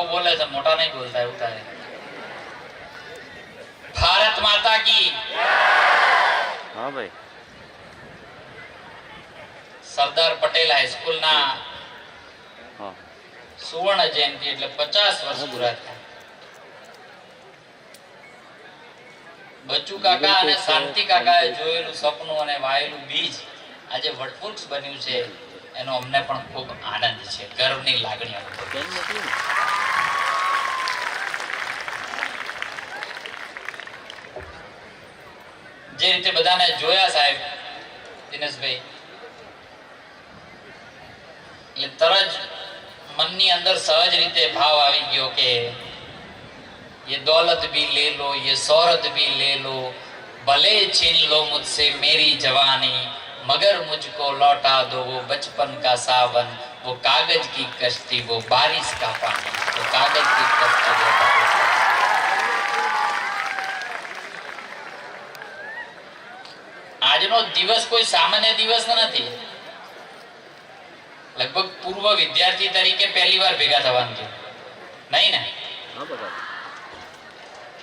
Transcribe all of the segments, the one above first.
બહુ બોલે છે, મોટા નહીં બોલતા એવું થાય. ભારત માતા કી. હા ભાઈ. સરદાર પટેલ હાઈસ્કૂલ ના હા. સુવર્ણ જયંતિ એટલે 50 વર્ષ પૂરા થયા. બચ્ચુ કાકા અને શાંતિ કાકાએ જોયેલું સપનું અને વાયેલું બીજ આજે વટવૃક્ષ બન્યું છે, એનો અમને પણ ખૂબ આનંદ છે, ગર્વની લાગણી અનુભવીએ છીએ. જે રીતે બધાને જોયા સાહેબ દિનેશભાઈ, એટલે તરત મનની અંદર સહજ રીતે ભાવ આવી ગયો કે ये दौलत भी ले लो, ये शोहरत भी ले लो, भले छीन लो मुझसे मेरी जवानी, मगर मुझको लौटा दो वो बचपन का सावन, वो कागज की कश्ती, वो बारिश का पानी, वो कागज की कश्ती, वो बारिश का पानी. આજનો દિવસ કોઈ સામાન્ય દિવસ નથી. લગભગ પૂર્વ વિદ્યાર્થી તરીકે પહેલી વાર ભેગા થવાનું છે, નહીં ને?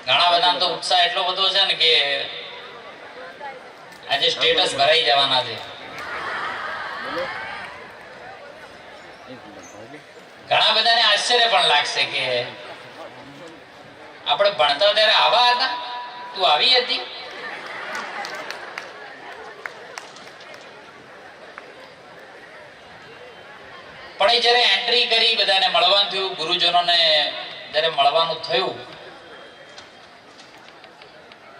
ઘણા બધા તો ઉત્સાહ એટલો બધો છે ને કે આજે સ્ટેટસ ભરાઈ જવાના છે. ઘણા બધાને આશ્ચર્ય પણ લાગશે કે આપણે ભણતા ત્યારે આવા હતા, તું આવી હતી. પણ એ જયારે એન્ટ્રી કરી, બધાને મળવાનું થયું, ગુરુજનોને જયારે મળવાનું થયું,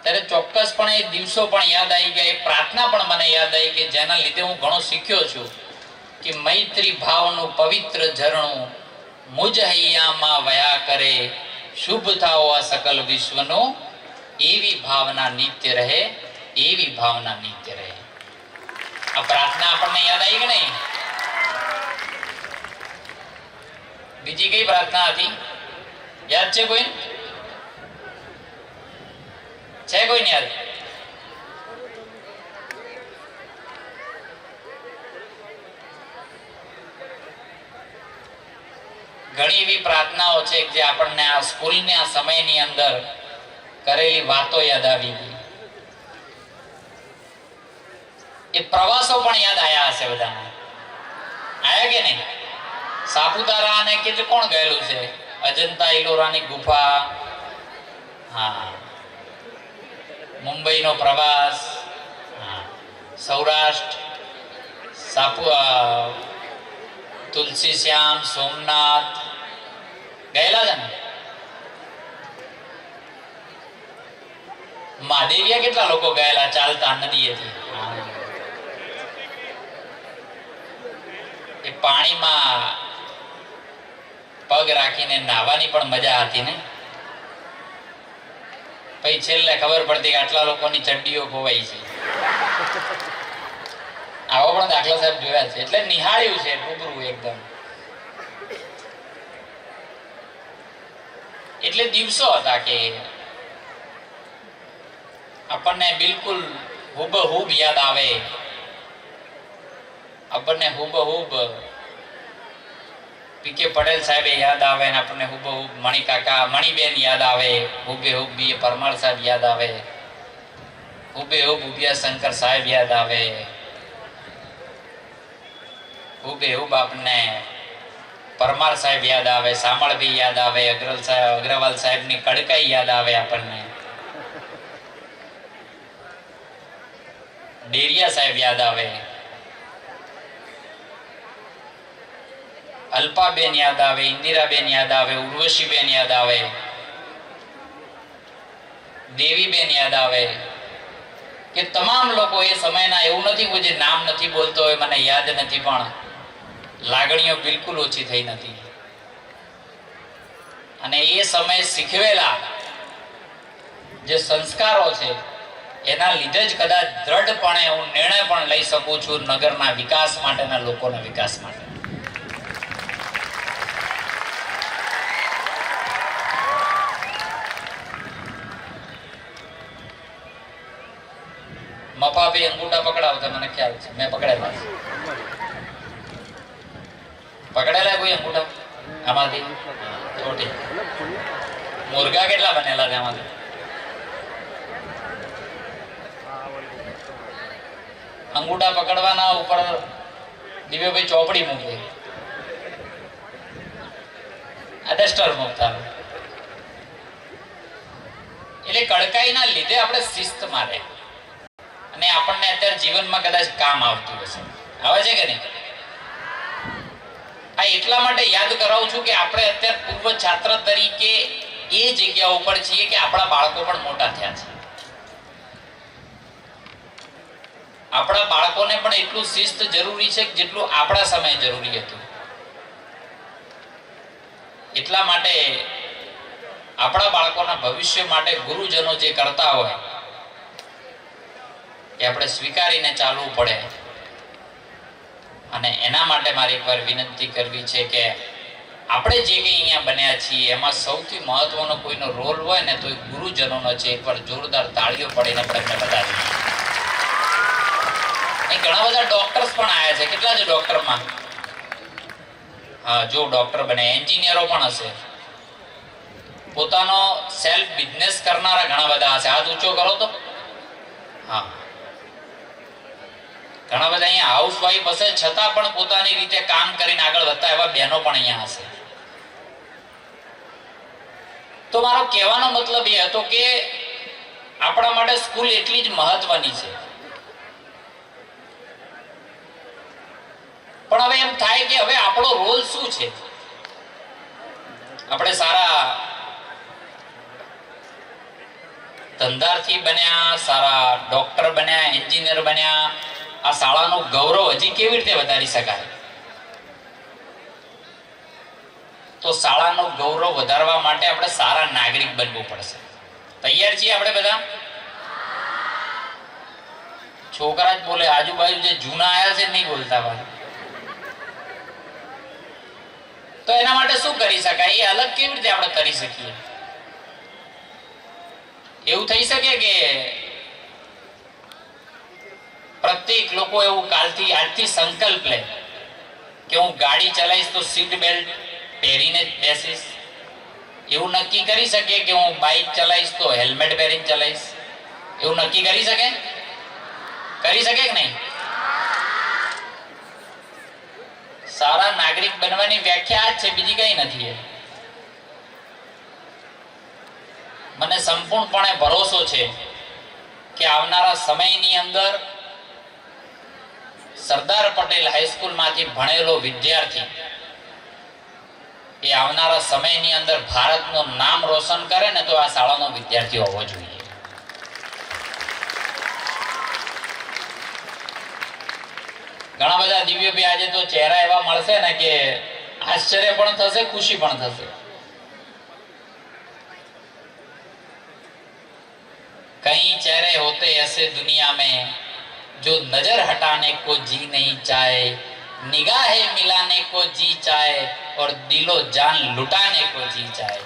ત્યારે ચોક્કસપણે એ દિવસો પણ યાદ આવી ગયા, પ્રાર્થના પણ મને યાદ આવી કે જેના લીધે હું ઘણો શીખ્યો છું કે મૈત્રી ભાવનું પવિત્ર ઝરણું મુજ હૈયામાં વયા કરે, શુભ થાઓ આ સકલ વિશ્વનો, એવી ભાવના નિત્ય રહે, એવી ભાવના નિત્ય રહે. આ પ્રાર્થના આપણને યાદ આવી કે નહીં? બીજી કઈ પ્રાર્થના હતી યાદ છે કોઈ? છે કોઈ ને યાદ? ઘણી એવી પ્રાર્થનાઓ છે જે આપણને આ સ્કૂલના સમયની અંદર કરેલી વાતો યાદ આવી ગઈ. એ પ્રવાસો પણ યાદ આયા હશે બધાને. આયા કે નહીં? સાપુતારા અને કે કોણ ગયેલું છે? અજંતા ઇલોરાની ગુફા, હા, મુંબઈનો પ્રવાસ, સૌરાષ્ટ્ર, તુલસી શ્યામ, સોમનાથ ગયેલા છે ને? મહાદેવિયા કેટલા લોકો ગયેલા ચાલતા નદીએથી? એ પાણીમાં પગ રાખીને નાહવાની પણ મજા હતી ને. પછી છેલ્લે ખબર પડતી કે આટલા લોકોની ચડ્ડીઓ ખોવાઈ છે. આવો પણ દાખલા સાહેબ જોયા છે, એટલે નિહાળ્યું છે રૂબરૂ એકદમ. એટલે દિવસો હતા કે આપણને બિલકુલ હુબહુબ યાદ આવે, આપણને હુબહુબ પીકે પટેલ સાહેબે યાદ આવે, ને આપણને હુબહુબ મણિકાકા, મણિબેન યાદ આવે, હુબેહુબ બી પરમાર સાહેબ યાદ આવે, હુબેહુબ ઉભિયા શંકર સાહેબ યાદ આવે, હુબેહુબ આપણને પરમાર સાહેબ યાદ આવે, સામળભાઈ યાદ આવે, અગ્રવાલ સાહેબની કડકાઈ યાદ આવે આપણને, ડેરિયા સાહેબ યાદ આવે, અલ્પાબેન યાદ આવે, ઇન્દિરાબેન યાદ આવે, ઉર્વશીબેન યાદ આવે, દેવીબેન યાદ આવે. કે તમામ લોકો એ સમયના, એવું નથી કોઈ જે નામ નથી બોલતો હોય, મને યાદ નથી, પણ લાગણીઓ બિલકુલ ઓછી થઈ નથી. અને એ સમય શીખવેલા જે સંસ્કારો છે એના લીધે જ કદાચ દ્રઢપણે હું નિર્ણય પણ લઈ શકું છું નગરના વિકાસ માટેના, લોકોના વિકાસ માટે. મફાભાઈ અંગૂઠા પકડાવતા મને ખ્યાલ છે, મેં પકડેલા. પકડેલા કોઈ અંગૂઠા? આમાંથી થોડી મુર્ગા કેટલા બનેલા છે આમાંથી? અંગૂઠા પકડવાના ઉપર દિવ્યભાઈ ચોપડી મૂકે, આ ડસ્ટર મૂકતા. એટલે કડકાઈના લીધે આપણે શિસ્ત મારે અને આપણને અત્યારે જીવનમાં કદાચ કામ આવતું હશે. આવે છે કે નહીં? આ એટલા માટે યાદ કરાવું છું કે આપણે અત્યારે પૂર્વ છાત્ર તરીકે એ જગ્યા ઉપર છીએ કે આપણા બાળકો પણ મોટા થયા છે. આપણા બાળકોને પણ એટલું શિસ્ત જરૂરી છે જેટલું આપણા સમયે જરૂરી હતું. એટલા માટે આપણા બાળકોના ભવિષ્ય માટે ગુરુજનો જે કરતા હોય એ આપણે સ્વીકારીને ચાલવું પડે. અને એના માટે મારી એકવાર વિનંતી કરવી છે કે આપણે જે કંઈ અહીંયા બન્યા છીએ એમાં સૌથી મહત્વનો કોઈનો રોલ હોય ને તો એ ગુરુજનોનો છે. એકવાર જોરદાર તાળીઓ પડીને આપણે બતાવીએ. અહીં ઘણા બધા ડોક્ટર્સ પણ આવ્યા છે. કેટલા છે ડોક્ટરમાં? હા, જો ડોક્ટર બને, એન્જિનિયરો પણ હશે, પોતાનો સેલ્ફ બિઝનેસ કરનારા ઘણા બધા હશે. હાથ ઊંચો કરો તો. હા, ઘણા બધા અહીંયા હાઉસવાઈફ હશે છતાં પણ પોતાની રીતે કામ કરીને આગળ વધતા એવા બહેનો પણ અહીંયા હશે. તો મારો કહેવાનો મતલબ એ હતો કે આપણા માટે સ્કૂલ એટલી જ મહત્વની છે. પણ હવે એમ થાય કે હવે આપણો રોલ શું છે? આપણે સારા ધંધાર્થી બન્યા, સારા ડોક્ટર બન્યા, એન્જિનિયર બન્યા, આ શાળાનું ગૌરવ હજી કેવી રીતે વધારી શકાય? તો શાળાનું ગૌરવ વધારવા માટે આપણે સારા નાગરિક બનવું પડશે. તૈયાર છીએ આપણે બધા? છોકરા જ બોલે, આજુબાજુ જે જૂના આયા છે નહીં બોલતા ભાઈ. તો એના માટે શું કરી શકાય? એ અલગ કેવી રીતે આપણે કરી શકીએ? એવું થઈ શકે કે પ્રત્યેક લોકો એવું કાલથી આજથી સંકલ્પ લે કે હું ગાડી ચલાવીશ તો સીટ બેલ્ટ પહેરીને જ બેસીશ. એવું નક્કી કરી શકે કે હું બાઇક ચલાવીશ તો હેલ્મેટ પહેરીને ચલાવીશ. એવું નક્કી કરી શકે? કરી શકે કે નહીં? સારા નાગરિક બનવાની વ્યાખ્યા આ જ છે, બીજી કઈ નથી. મને સંપૂર્ણપણે ભરોસો છે કે આવનારા સમયની અંદર સરદાર પટેલ હાઈસ્કૂલ માંથી ભણેલો વિદ્યાર્થી એ આવનારા સમયની અંદર ભારતનું નામ રોશન કરે ને તો આ શાળાનો વિદ્યાર્થી હોવો જોઈએ. ઘણા બધા દિવ્યભાઈ આજે તો ચહેરા એવા મળશે ને કે આશ્ચર્ય પણ થશે, ખુશી પણ થશે. कई चेहरे होते ऐसे दुनिया में जो नजर हटाने को जी नहीं चाहे, निगाहें मिलाने को जी चाहे और दिलो जान लुटाने को जी चाहे.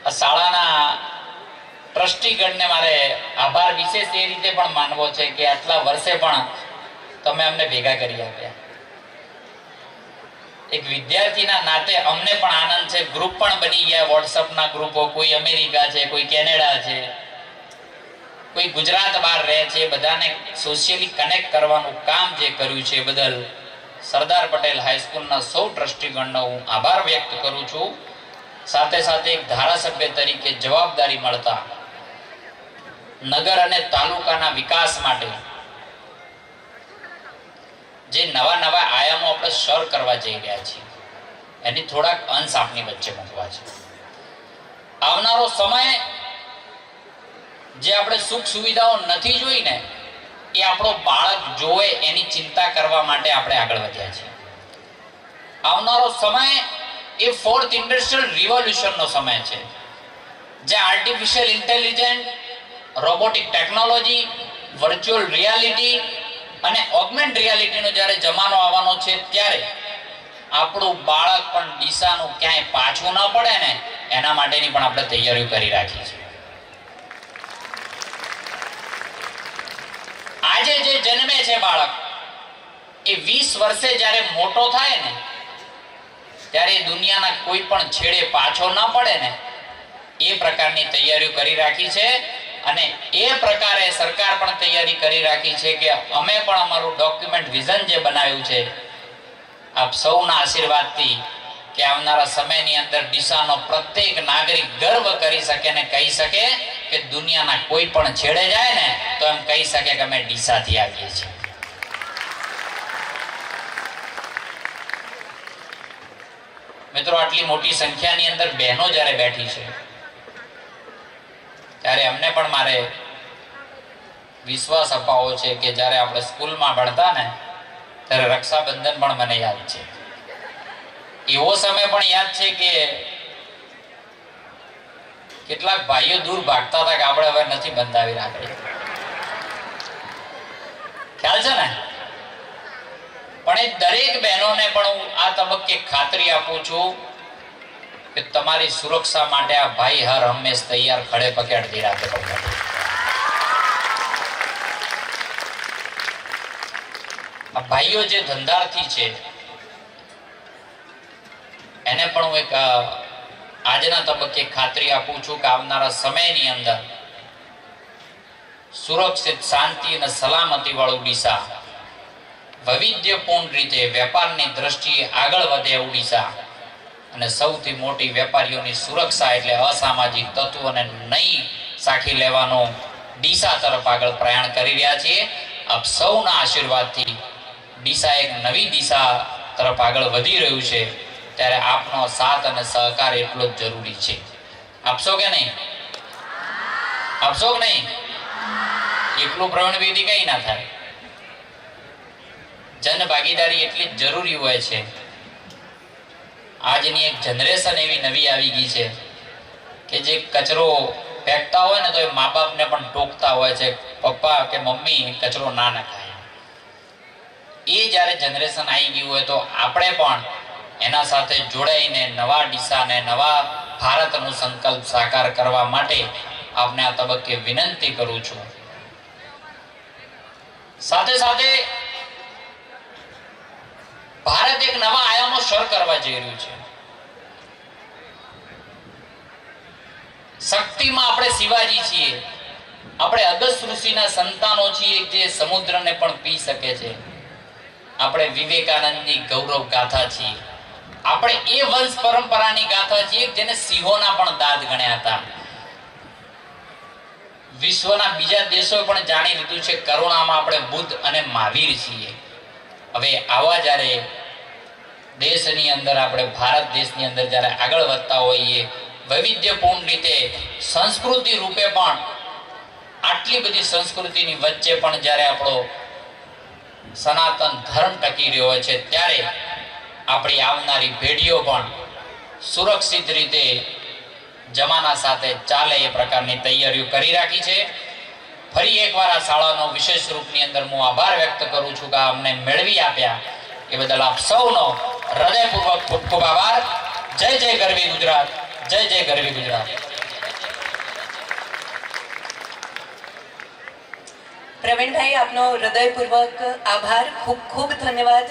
આ શાળાના ટ્રસ્ટીગણને મારે આભાર વિશેષ એ રીતે પણ માનવો છે કે આટલા વર્ષે પણ તમે અમને ભેગા કરી આપ્યા. એક વિદ્યાર્થીના નાતે અમને પણ આનંદ છે. ગ્રુપ પણ બની ગયા, વોટ્સઅપના ગ્રુપો, કોઈ અમેરિકા છે, કોઈ કેનેડા છે, કોઈ ગુજરાત બહાર રહે છે. બધાને સોશિયલી કનેક્ટ કરવાનું કામ જે કર્યું છે બદલ સરદાર પટેલ હાઈસ્કૂલના સૌ ટ્રસ્ટીગણનો હું આભાર વ્યક્ત કરું છું. સાથે સાથે એક ધારાસભ્ય તરીકે જવાબદારી મળતા નગર અને તાલુકાના વિકાસ માટે જે નવા નવા આયામો આપણે સર કરવા જઈ રહ્યા છીએ એની થોડાક અંશ આપની વચ્ચે મૂકવા છે. આવનારો સમય જે આપણે સુખ સુવિધાઓ નથી જોઈ ને એ આપણો બાળક જોવે એની ચિંતા કરવા માટે આપણે આગળ વધ્યા છીએ. આવનારો સમય એ ફોર્થ ઇન્ડસ્ટ્રીયલ રિવોલ્યુશનનો સમય છે, જે artificial intelligence, robotic technology, virtual reality અને ઓગમેન્ટ રિયાલિટીનો જ્યારે જમાનો આવવાનો છે ત્યારે આપણું બાળક પણ દિશાનું ક્યાંય પાછું ન પડે ને એના માટેની પણ આપણે તૈયારીઓ કરી રાખી છે. આજે જે જન્મે છે બાળક, એ 20 વર્ષે જ્યારે મોટો થાય ને ત્યારે દુનિયાના કોઈ પણ છેડે પાછો ન પડે ને એ પ્રકારની તૈયારીઓ કરી રાખી છે. અને એ પ્રકારે સરકાર પણ તૈયારી કરી રાખી છે કે અમે પણ અમારું ડોક્યુમેન્ટ વિઝન જે બનાવ્યું છે આપ સૌના આશીર્વાદથી કે આવનારા સમયની અંદર ડીસાનો પ્રત્યેક નાગરિક ગર્વ કરી શકે ને કહી શકે કે દુનિયાના કોઈ પણ છેડે જાય ને તો એમ કહી શકે કે અમે ડીસાથી આવીએ છીએ. મિત્રો, આટલી મોટી સંખ્યાની અંદર બહેનો જ્યારે બેઠી છે ત્યારે અમને પણ મારે વિશ્વાસ અપાવો છે કે જ્યારે આપણે સ્કૂલમાં ભણતા ને ત્યારે રક્ષાબંધન પણ મને યાદ છે. એવો સમય પણ યાદ છે કે કેટલાક ભાઈઓ દૂર ભાગતા હતા કે આપણે હવે નથી બંધાવી રાખી. ખ્યાલ છે ને? પણ એ દરેક બહેનોને પણ હું આ તબક્કે ખાતરી આપું છું કે તમારી સુરક્ષા માટે આ ભાઈ હર હંમેશ તૈયાર ખડે પગે અડધી રાતે પણ. આ ભાઈઓ જે ધંધાર્થી છે એને પણ હું એક આજના તબક્કે ખાતરી આપું છું કે આવનારા સમયની અંદર સુરક્ષિત, શાંતિ અને સલામતી વાળું ડીસા, વૈવિધ્યપૂર્ણ રીતે વેપારની દ્રષ્ટિએ આગળ વધે એવું ડીસા અને સૌથી મોટી વેપારીઓની સુરક્ષા એટલે અસામાજિક તત્વોને નહીં સાખી લેવાનો ડીસા તરફ આગળ પ્રયાણ કરી રહ્યા છીએ. આપ સૌના આશીર્વાદથી ડીસા એક નવી દિશા તરફ આગળ વધી રહ્યું છે ત્યારે આપનો સાથ અને સહકાર એટલો જ જરૂરી છે. આપશો કે નહીં? આપશો કે નહીં? એકલું પ્રવીણવિધિ કઈ ના થાય. જન ભાગીદારી એટલી જ જરૂરી હોય છે. આજની એક જનરેશન એવી નવી આવી ગઈ છે કે જે કચરો ફેંકતા હોય ને તો એ મા બાપને પણ ટોકતા હોય છે, પપ્પા કે મમ્મી કચરો ના નખાય. એ જ્યારે જનરેશન આવી ગયું હોય તો આપણે પણ એના સાથે જોડાઈને નવા ડીસાને, નવા ભારતનો સંકલ્પ સાકાર કરવા માટે આપને આ તબક્કે વિનંતી કરું છું. સાથે સાથે ભારત એક નવા આયામો સર કરવા જઈ રહ્યું છે. શક્તિમાં આપણે શિવાજી છીએ, આપણે અગસ્ત્ય ઋષિના સંતાનો છીએ જે સમુદ્રને પણ પી શકે છે. આપણે વિવેકાનંદની ગૌરવ ગાથા છીએ. આપણે એ વંશ પરંપરાની ગાથા છીએ જેને સિંહોના પણ દાંત ગણ્યા હતા. વિશ્વના બીજા દેશોએ પણ જાણી લીધું છે કરુણામાં આપણે બુદ્ધ અને મહાવીર છીએ. હવે આવા જ્યારે દેશની અંદર, આપણે ભારત દેશની અંદર જ્યારે આગળ વધતા હોઈએ, વૈવિધ્યપૂર્ણ રીતે સંસ્કૃતિ રૂપે પણ આટલી બધી સંસ્કૃતિની વચ્ચે પણ જ્યારે આપણો સનાતન ધર્મ ટકી રહ્યો છે ત્યારે આપણી આવનારી પેઢીઓ પણ સુરક્ષિત રીતે જમાના સાથે ચાલે એ પ્રકારની તૈયારીઓ કરી રાખી છે. ફરી એકવાર આ શાળાનો વિશેષ રૂપની અંદર હું આભાર વ્યક્ત કરું છું કે અમને મેળવી આપ્યા એ બદલ આપ સૌનો હૃદયપૂર્વક ખૂબ ખૂબ આભાર. જય જય ગરવી ગુજરાત, જય જય ગરવી ગુજરાત. પ્રવીણભાઈ, આપનો હૃદયપૂર્વક આભાર, ખૂબ ખૂબ ધન્યવાદ.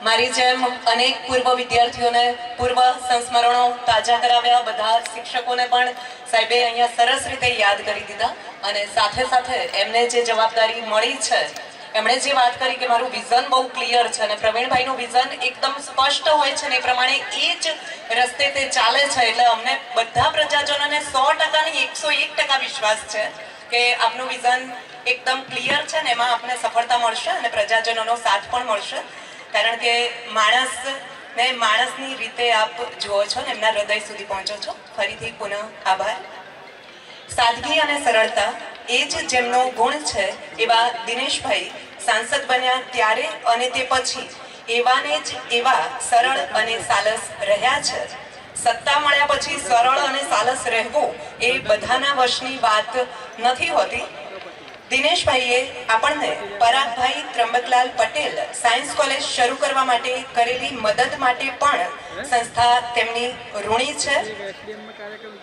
મારી જેમ અનેક પૂર્વ વિદ્યાર્થીઓને પૂર્વ સંસ્મરણો તાજા કરાવ્યા. બધા શિક્ષકોને પણ સાહેબે અહીંયા સરસ રીતે યાદ કરી દીધા અને સાથે સાથે એમને જે જવાબદારી મળી છે, એમણે જે વાત કરી કે મારું વિઝન બહુ ક્લિયર છે અને પ્રવીણભાઈનું વિઝન એકદમ સ્પષ્ટ હોય છે ને એ પ્રમાણે એ જ રસ્તે તે ચાલે છે. એટલે અમને બધા પ્રજાજનોને 100% ને 101% વિશ્વાસ છે કે આપનું વિઝન એકદમ ક્લિયર છે ને એમાં આપને સફળતા મળશે અને પ્રજાજનોનો સાથ પણ મળશે. કારણ કે માણસને માણસની રીતે આપ જુઓ છો ને એમના હૃદય સુધી પહોંચો છો. ફરીથી પુનઃ આભાર. સાદગી અને સરળતા એ જ જેમનો ગુણ છે એવા દિનેશભાઈ સાંસદ બન્યા ત્યારે અને તે પછી એવાને જ એવા સરળ અને સાલસ રહ્યા છે. સત્તા મળ્યા પછી સરળ અને સાલસ રહેવું એ બધાના વશની વાત નથી હોતી. દિનેશભાઈએ આપણને પરાગભાઈ ત્રંબકલાલ પટેલ સાયન્સ કોલેજ શરૂ કરવા માટે કરેલી મદદ માટે પણ સંસ્થા તેમની ઋણી છે.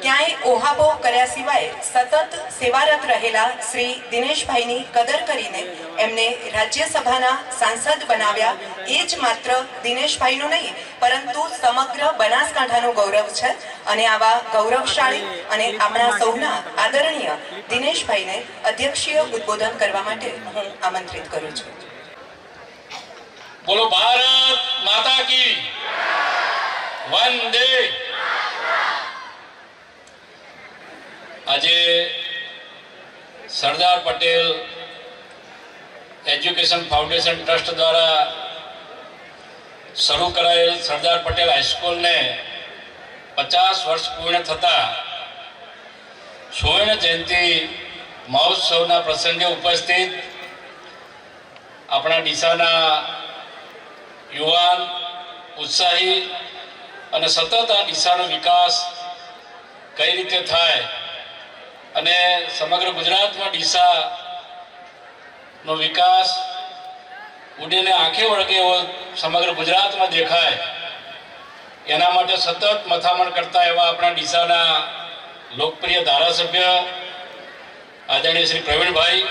ક્યાંય ઓહાપો કર્યા સિવાય સતત સેવારત રહેલા શ્રી દિનેશભાઈની કદર કરીને એમને રાજ્યસભાના સાંસદ બનાવ્યા એ જ માત્ર દિનેશભાઈનું નહીં પરંતુ સમગ્ર બનાસકાંઠાનું ગૌરવ છે. અને આવા ગૌરવશાળી અને આપણા સૌના આદરણીય દિનેશભાઈને અધ્યક્ષીય ઉદ્બોધન કરવા માટે હું આમંત્રિત કરું છું. બોલો ભારત માતા કી વંદે. આજે સરદાર પટેલ એજ્યુકેશન ફાઉન્ડેશન ટ્રસ્ટ દ્વારા શરૂ કરાયેલ સરદાર પટેલ હાઈસ્કૂલને 50 વર્ષ પૂર્ણ થતા સુવર્ણ જયંતિ મહોત્સવના પ્રસંગે ઉપસ્થિત આપણા ડીસાના યુવાન ઉત્સાહી અને સતત આ ડીસાનો વિકાસ કઈ રીતે થાય અને સમગ્ર ગુજરાતમાં ડીસાનો વિકાસ ઉડીને આંખે વળગે એવો સમગ્ર ગુજરાતમાં દેખાય એના માટે સતત મથામણ કરતા એવા આપણા ડીસાના લોકપ્રિય ધારાસભ્ય આદરણીય શ્રી પ્રવીણભાઈ,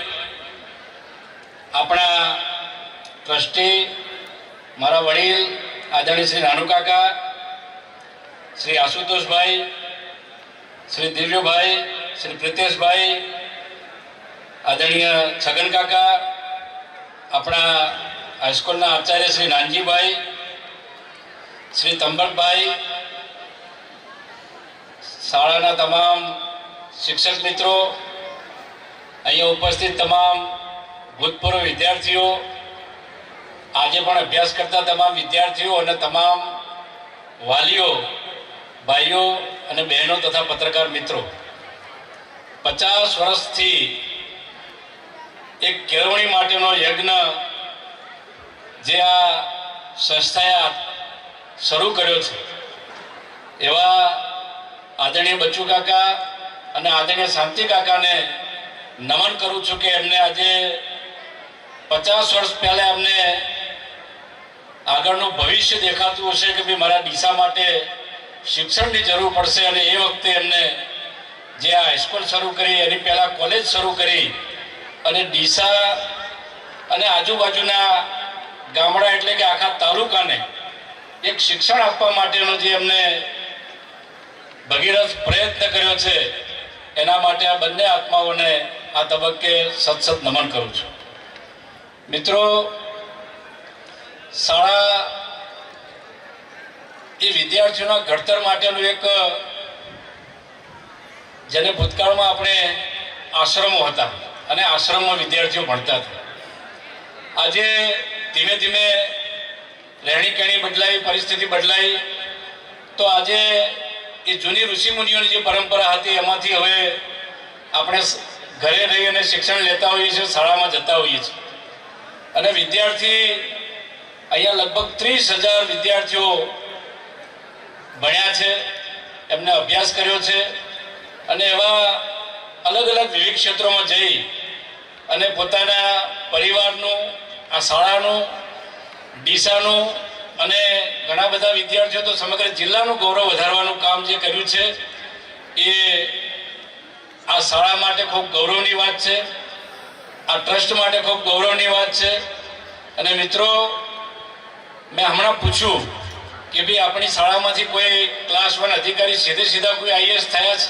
આપણા ટ્રસ્ટી મારા વડીલ આદરણીય શ્રી નાનુકાકા, શ્રી આશુતોષભાઈ, શ્રી દિવ્યભાઈ, શ્રી પ્રિતેશભાઈ, આદરણીય છગન કાકા, આપણા હાઈસ્કૂલના આચાર્ય શ્રી નાનજીભાઈ, શ્રી તંબકભાઈ, શાળાના તમામ શિક્ષક મિત્રો, અહીંયા ઉપસ્થિત તમામ ભૂતપૂર્વ વિદ્યાર્થીઓ, આજે પણ અભ્યાસ કરતા તમામ વિદ્યાર્થીઓ અને તમામ વાલીઓ, ભાઈઓ અને બહેનો તથા પત્રકાર મિત્રો, 50 વર્ષથી એક કેળવણી માટેનો યજ્ઞ જે આ સંસ્થાએ શરૂ કર્યો છે એવા આદરણીય બચ્ચુ કાકા અને આદરણીય શાંતિ કાકાને નમન કરું છું કે એમને આજે 50 વર્ષ પહેલા એમને આગળનું ભવિષ્ય દેખાતું હશે કે ભાઈ મારા ડીસા માટે શિક્ષણની જરૂર પડશે અને એ વખતે એમને જે આ હાઈસ્કૂલ શરૂ કરી એની પહેલાં કોલેજ શરૂ કરી અને ડીસા અને આજુબાજુના ગામડા એટલે કે આખા તાલુકાને એક શિક્ષણ આપવા માટેનો જે એમને ભગીરથ પ્રયત્ન કર્યો છે એના માટે આ બંને આત્માઓને આ તબક્કે સતત નમન કરું છું. મિત્રો, શાળા એ વિદ્યાર્થીઓના ઘડતર માટેનું એક, જેને ભૂતકાળમાં આપણે આશ્રમો હતા અને આશ્રમમાં વિદ્યાર્થીઓ ભણતા હતા. આજે ધીમે ધીમે રહેણીકરણી બદલાઈ, પરિસ્થિતિ બદલાઈ, તો આજે એ જૂની ઋષિમુનિઓની જે પરંપરા હતી એમાંથી હવે આપણે ઘરે રહી અને શિક્ષણ લેતા હોઈએ છીએ, શાળામાં જતા હોઈએ છીએ. અને વિદ્યાર્થી અહીંયા લગભગ 30,000 વિદ્યાર્થીઓ ભણ્યા છે, એમને અભ્યાસ કર્યો છે અને એવા અલગ અલગ વિવિધ ક્ષેત્રોમાં જઈ અને પોતાના પરિવારનું, આ શાળાનું, ડીસાનું અને ઘણા બધા વિદ્યાર્થીઓ તો સમગ્ર જિલ્લાનું ગૌરવ વધારવાનું કામ જે કર્યું છે એ આ શાળા માટે ખૂબ ગૌરવની વાત છે, આ ટ્રસ્ટ માટે ખૂબ ગૌરવની વાત છે. અને મિત્રો, મેં હમણાં પૂછ્યું કે ભાઈ આપણી શાળામાંથી કોઈ ક્લાસ 1 અધિકારી સીધા કોઈ આઈએએસ થયા છે?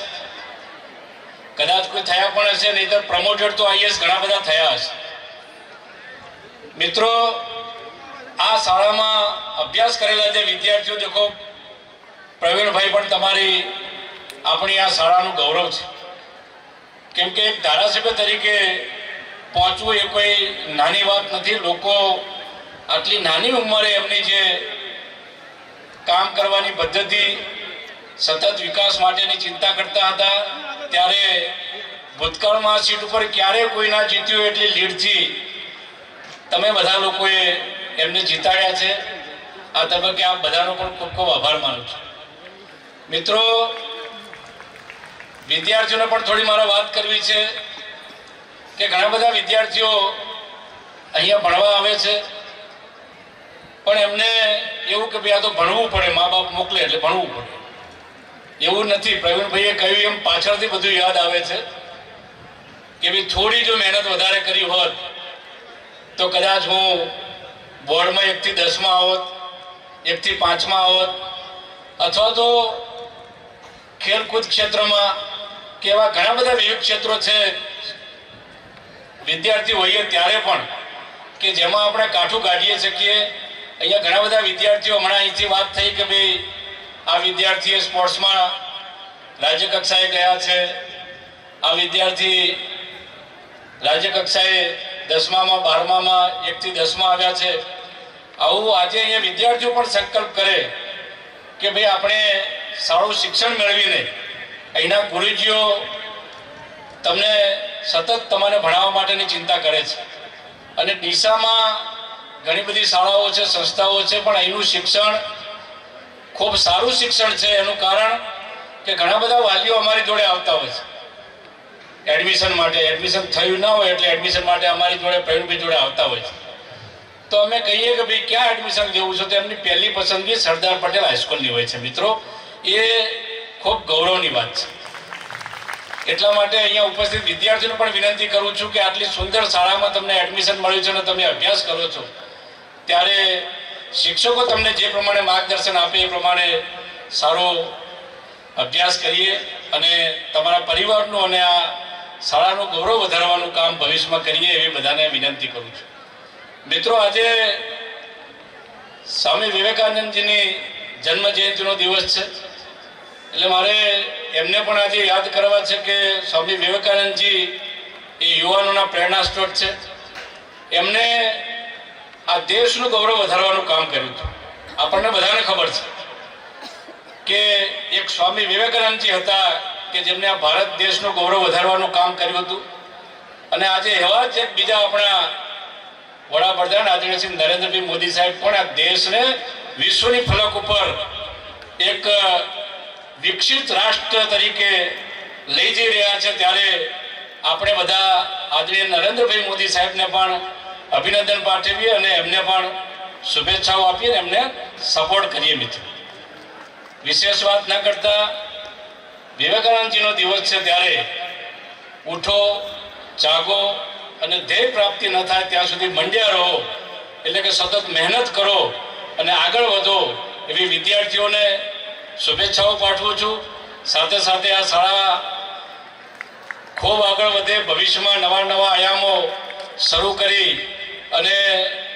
કદાચ કોઈ થયા પણ હશે, નહીં તો પ્રમોટેડ તો આઈએએસ ઘણા બધા થયા હશે. મિત્રો, આ શાળામાં અભ્યાસ કરેલા જે વિદ્યાર્થીઓ, દેખો પ્રવીણભાઈ પણ આપણી આ શાળાનું ગૌરવ છે. કેમ કે એક ધારાસભ્ય તરીકે પહોંચવું એ કોઈ નાની વાત નથી. લોકો આટલી નાની ઉંમરે એમની જે કામ કરવાની પદ્ધતિ, સતત વિકાસ માટેની ચિંતા કરતા હતા, ત્યારે ભૂતકાળમાં આ સીટ ઉપર ક્યારેય કોઈ ના જીત્યું એટલી લીડથી તમે બધા લોકોએ એમને જીતાડ્યા છે. આ તબક્કે આપ બધાનો પણ ખૂબ ખૂબ આભાર માનું છું. મિત્રો, વિદ્યાર્થીઓને પણ થોડી મારે વાત કરવી છે કે ઘણા બધા વિદ્યાર્થીઓ અહીંયા ભણવા આવે છે પણ એમને એવું કે ભાઈ આ તો ભણવું પડે, મા બાપ મોકલે એટલે ભણવું પડે, એવું નથી. પ્રવીણભાઈએ કહ્યું એમ પાછળથી બધું યાદ આવે છે કે ભાઈ થોડી જો મહેનત વધારે કરી હોત તો કદાચ હું બોર્ડમાં 1 થી 10 આવત, 1 થી 5 આવત, અથવા તો ખેલકૂદ ક્ષેત્રમાં કે એવા ઘણા બધા વિવિધ ક્ષેત્રો છે વિદ્યાર્થી હોઈએ ત્યારે પણ કે જેમાં આપણે કાઠું કાઢીએ શકીએ. અહીંયા ઘણા બધા વિદ્યાર્થીઓ, હમણાં અહીંથી વાત થઈ કે ભાઈ આ વિદ્યાર્થીએ સ્પોર્ટ્સમાં રાજ્ય કક્ષાએ ગયા છે, આ વિદ્યાર્થી રાજ્ય કક્ષાએ 10માં 12માં 1 થી 10 આવ્યા છે. આવું આજે અહીંયા વિદ્યાર્થીઓ પણ સંકલ્પ કરે કે ભાઈ આપણે સારું શિક્ષણ મેળવીને અહીંના ગુરુજીઓ તમને સતત તમને ભણાવવા માટેની ચિંતા કરે છે. અને ડીસામાં ઘણી બધી શાળાઓ છે, સંસ્થાઓ છે, પણ અહીંનું શિક્ષણ ખૂબ સારું શિક્ષણ છે. એનું કારણ કે ઘણા બધા વાલીઓ અમારી જોડે આવતા હોય છે એડમિશન માટે. એડમિશન થયું ના હોય એટલે એડમિશન માટે અમારી જોડે, પ્રવીણભાઈ જોડે આવતા હોય છે. તો અમે કહીએ કે ભાઈ ક્યાં એડમિશન લેવું છે, તો એમની પહેલી પસંદગી સરદાર પટેલ હાઈસ્કૂલની હોય છે. મિત્રો, એ ખૂબ ગૌરવની વાત છે. એટલા માટે અહીંયા ઉપસ્થિત વિદ્યાર્થીઓને પણ વિનંતી કરું છું કે આટલી સુંદર શાળામાં તમને એડમિશન મળ્યું છે અને તમે અભ્યાસ કરો છો ત્યારે શિક્ષકો તમને જે પ્રમાણે માર્ગદર્શન આપે એ પ્રમાણે સારો અભ્યાસ કરીએ અને તમારા પરિવારનું અને આ શાળાનું ગૌરવ વધારવાનું કામ ભવિષ્યમાં કરીએ એવી બધાને વિનંતી કરું છું. મિત્રો, આજે સ્વામી વિવેકાનંદજીની જન્મ જયંતિનો દિવસ છે એટલે મારે એમને પણ આજે યાદ કરવા છે કે સ્વામી વિવેકાનંદજી એ યુવાનોના પ્રેરણા સ્ત્રોત છે. એમને આ દેશનું ગૌરવ વધારવાનું કામ કર્યું હતું. આપણને બધાને ખબર છે કે એક સ્વામી વિવેકાનંદજી હતા કે જેમને આ ભારત દેશનું ગૌરવ વધારવાનું કામ કર્યું હતું. અને આજે એવા જ એક બીજા આપણા વડાપ્રધાન આદરણીય શ્રી નરેન્દ્રભાઈ મોદી સાહેબ પણ આ દેશને વિશ્વની ફલક ઉપર એક વિકસિત રાષ્ટ્ર તરીકે લઈ જઈ રહ્યા છે. ત્યારે આપણે બધા આદરણીય નરેન્દ્રભાઈ મોદી સાહેબને પણ અભિનંદન પાઠવીએ અને એમને પણ શુભેચ્છાઓ આપીએ, એમને સપોર્ટ કરીએ. મિત્રો, વિશેષ વાત ના કરતા વિવેકાનંદજીનો દિવસ છે ત્યારે ઉઠો, જાગો અને ધ્યેય પ્રાપ્તિ ન થાય ત્યાં સુધી મંડ્યા રહો, એટલે કે સતત મહેનત કરો અને આગળ વધો એવી વિદ્યાર્થીઓને શુભેચ્છાઓ પાઠવું છું. સાથે સાથે આ શાળા ખૂબ આગળ વધે, ભવિષ્યમાં નવા નવા આયામો શરૂ કરી અને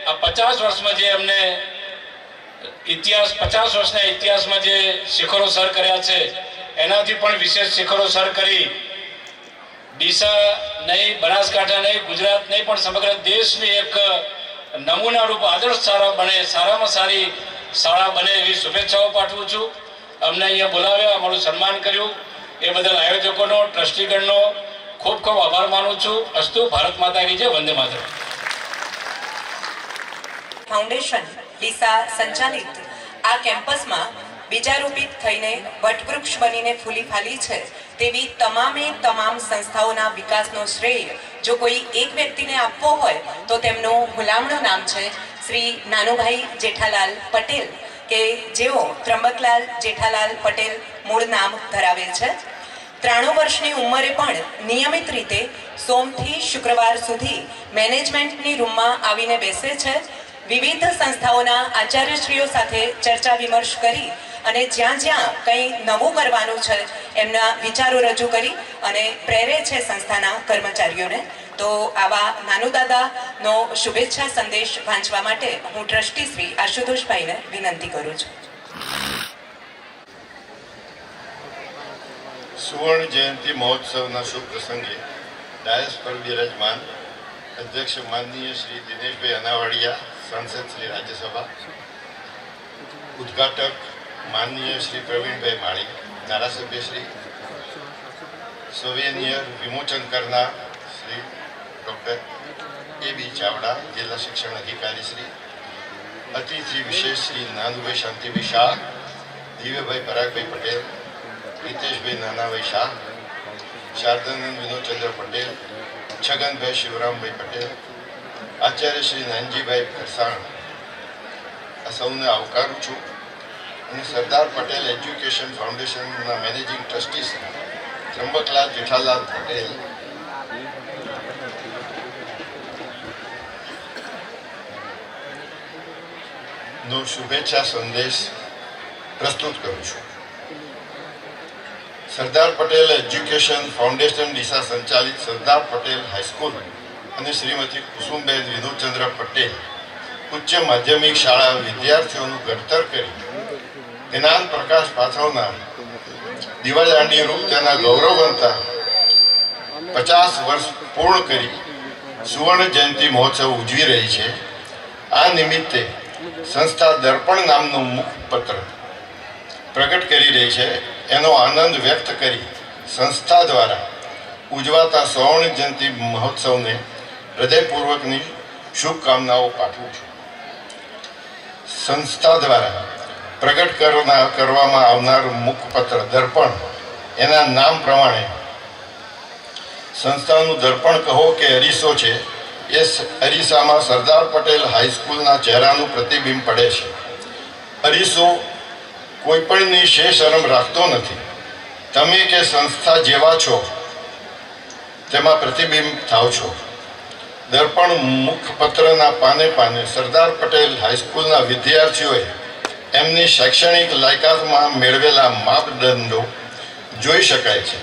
આ 50 વર્ષમાં જે એમને ઇતિહાસ, 50 વર્ષના ઇતિહાસમાં જે શિખરો સર કર્યા છે એનાથી પણ વિશેષ શિખરો સર કરી ડીસા નહીં, બનાસકાંઠા નહીં, ગુજરાત નહીં પણ સમગ્ર દેશની એક નમૂનારૂપ આદર્શ શાળા બને, સારામાં સારી શાળા બને એવી શુભેચ્છાઓ પાઠવું છું. અમને અહીંયા બોલાવ્યા, અમારું સન્માન કર્યું એ બદલ આયોજકોનો, ટ્રસ્ટીગણનો ખૂબ ખૂબ આભાર માનું છું. અસ્તુ. ભારત માતા કી જય. વંદે માતરમ. ફાઉન્ડેશન ડીસા સંચાલિત આ કેમ્પસમાં બીજારૂપિત થઈને વટવૃક્ષ બનીને ફૂલી ફાલી છે તેવી તમામ સંસ્થાઓના વિકાસનો શ્રેય જો કોઈ એક વ્યક્તિને આપવો હોય તો તેમનું હુલામણું નામ છે શ્રી નાનુભાઈ જેઠાલાલ પટેલ, કે જેઓ ત્રંબકલાલ જેઠાલાલ પટેલ મૂળ નામ ધરાવે છે. 93 વર્ષની ઉંમરે પણ નિયમિત રીતે સોમથી શુક્રવાર સુધી મેનેજમેન્ટની રૂમમાં આવીને બેસે છે. વિવિધ સંસ્થાઓના આચાર્યશ્રીઓ સાથે ચર્ચા વિમર્શ કરી અને જ્યાં જ્યાં કંઈ નવું કરવાનું છે એમના વિચારો રજૂ કરી અને પ્રેરે છે સંસ્થાના કર્મચારીઓને. તો આવા નાનુદાદાનો શુભેચ્છા સંદેશ વાંચવા માટે હું ટ્રસ્ટી શ્રી આશુતોષભાઈને વિનંતી કરું છું. સુવર્ણ જયંતિ મહોત્સવના શુભ પ્રસંગે ડાયસ પર બિરાજમાન અધ્યક્ષ માનનીય શ્રી દિનેશભાઈ અનાવાડિયા, સાંસદ શ્રી રાજ્યસભા, ઉદ્ઘાટક માનનીય શ્રી પ્રવીણભાઈ માળી, ધારાસભ્ય શ્રી, સોવેનિયર વિમોચન કરનાર શ્રી ડૉક્ટર A.B. ચાવડા, જિલ્લા શિક્ષણ અધિકારી શ્રી, અતિથિ વિશેષ શ્રી નાનુભાઈ શાંતિભાઈ શાહ, દિવ્યભાઈ પરાગભાઈ પટેલ, હિતેશભાઈ નાનાભાઈ શાહ, શારદાનંદ વિનોદચંદ્ર પટેલ, છગનભાઈ શિવરામભાઈ પટેલ, આચાર્ય શ્રી નાનજીભાઈ ફરસાણ, આ સૌને આવકારું છું અને સરદાર પટેલ એજ્યુકેશન ફાઉન્ડેશનના મેનેજિંગ ટ્રસ્ટી શ્રી ત્રંબકલાલ જેઠાલાલ પટેલ નો શુભેચ્છા સંદેશ પ્રસ્તુત કરું છું. સરદાર પટેલ એજ્યુકેશન ફાઉન્ડેશન ડીસા સંચાલિત સરદાર પટેલ હાઈસ્કૂલ અને શ્રીમતી કુસુમબેન વિનોદચંદ્ર પટેલ ઉચ્ચ માધ્યમિક શાળા વિદ્યાર્થીઓનું ઘડતર કરી જ્ઞાન પ્રકાશ પાથરનાર દિવાદાંડી રૂપ તેના ગૌરવવંતા 50 વર્ષ પૂર્ણ કરી સુવર્ણ જયંતિ મહોત્સવ ઉજવી રહી છે. આ નિમિત્તે સંસ્થા દર્પણ નામનું મુખપત્ર પ્રગટ કરી રહી છે. એનો આનંદ વ્યક્ત કરી સંસ્થા દ્વારા ઉજવાતા સુવર્ણ જયંતિ મહોત્સવને હૃદયપૂર્વકની શુભકામનાઓ પાઠવું છું. સંસ્થા દ્વારા પ્રગટ કરવામાં આવનાર મુખપત્ર દર્પણ એના નામ પ્રમાણે સંસ્થાનું દર્પણ કહો કે અરીસો છે. એ અરીસામાં સરદાર પટેલ હાઈસ્કૂલના ચહેરાનું પ્રતિબિંબ પડે છે. અરીસો કોઈ પણની શરમ રાખતો નથી. તમે કે સંસ્થા જેવા છો તેમાં પ્રતિબિંબ થાવ છો. દર્પણ મુખપત્રના પાને પાને સરદાર પટેલ હાઈસ્કૂલના વિદ્યાર્થીઓએ એમની શૈક્ષણિક લાયકાતમાં મેળવેલા માપદંડો જોઈ શકાય છે.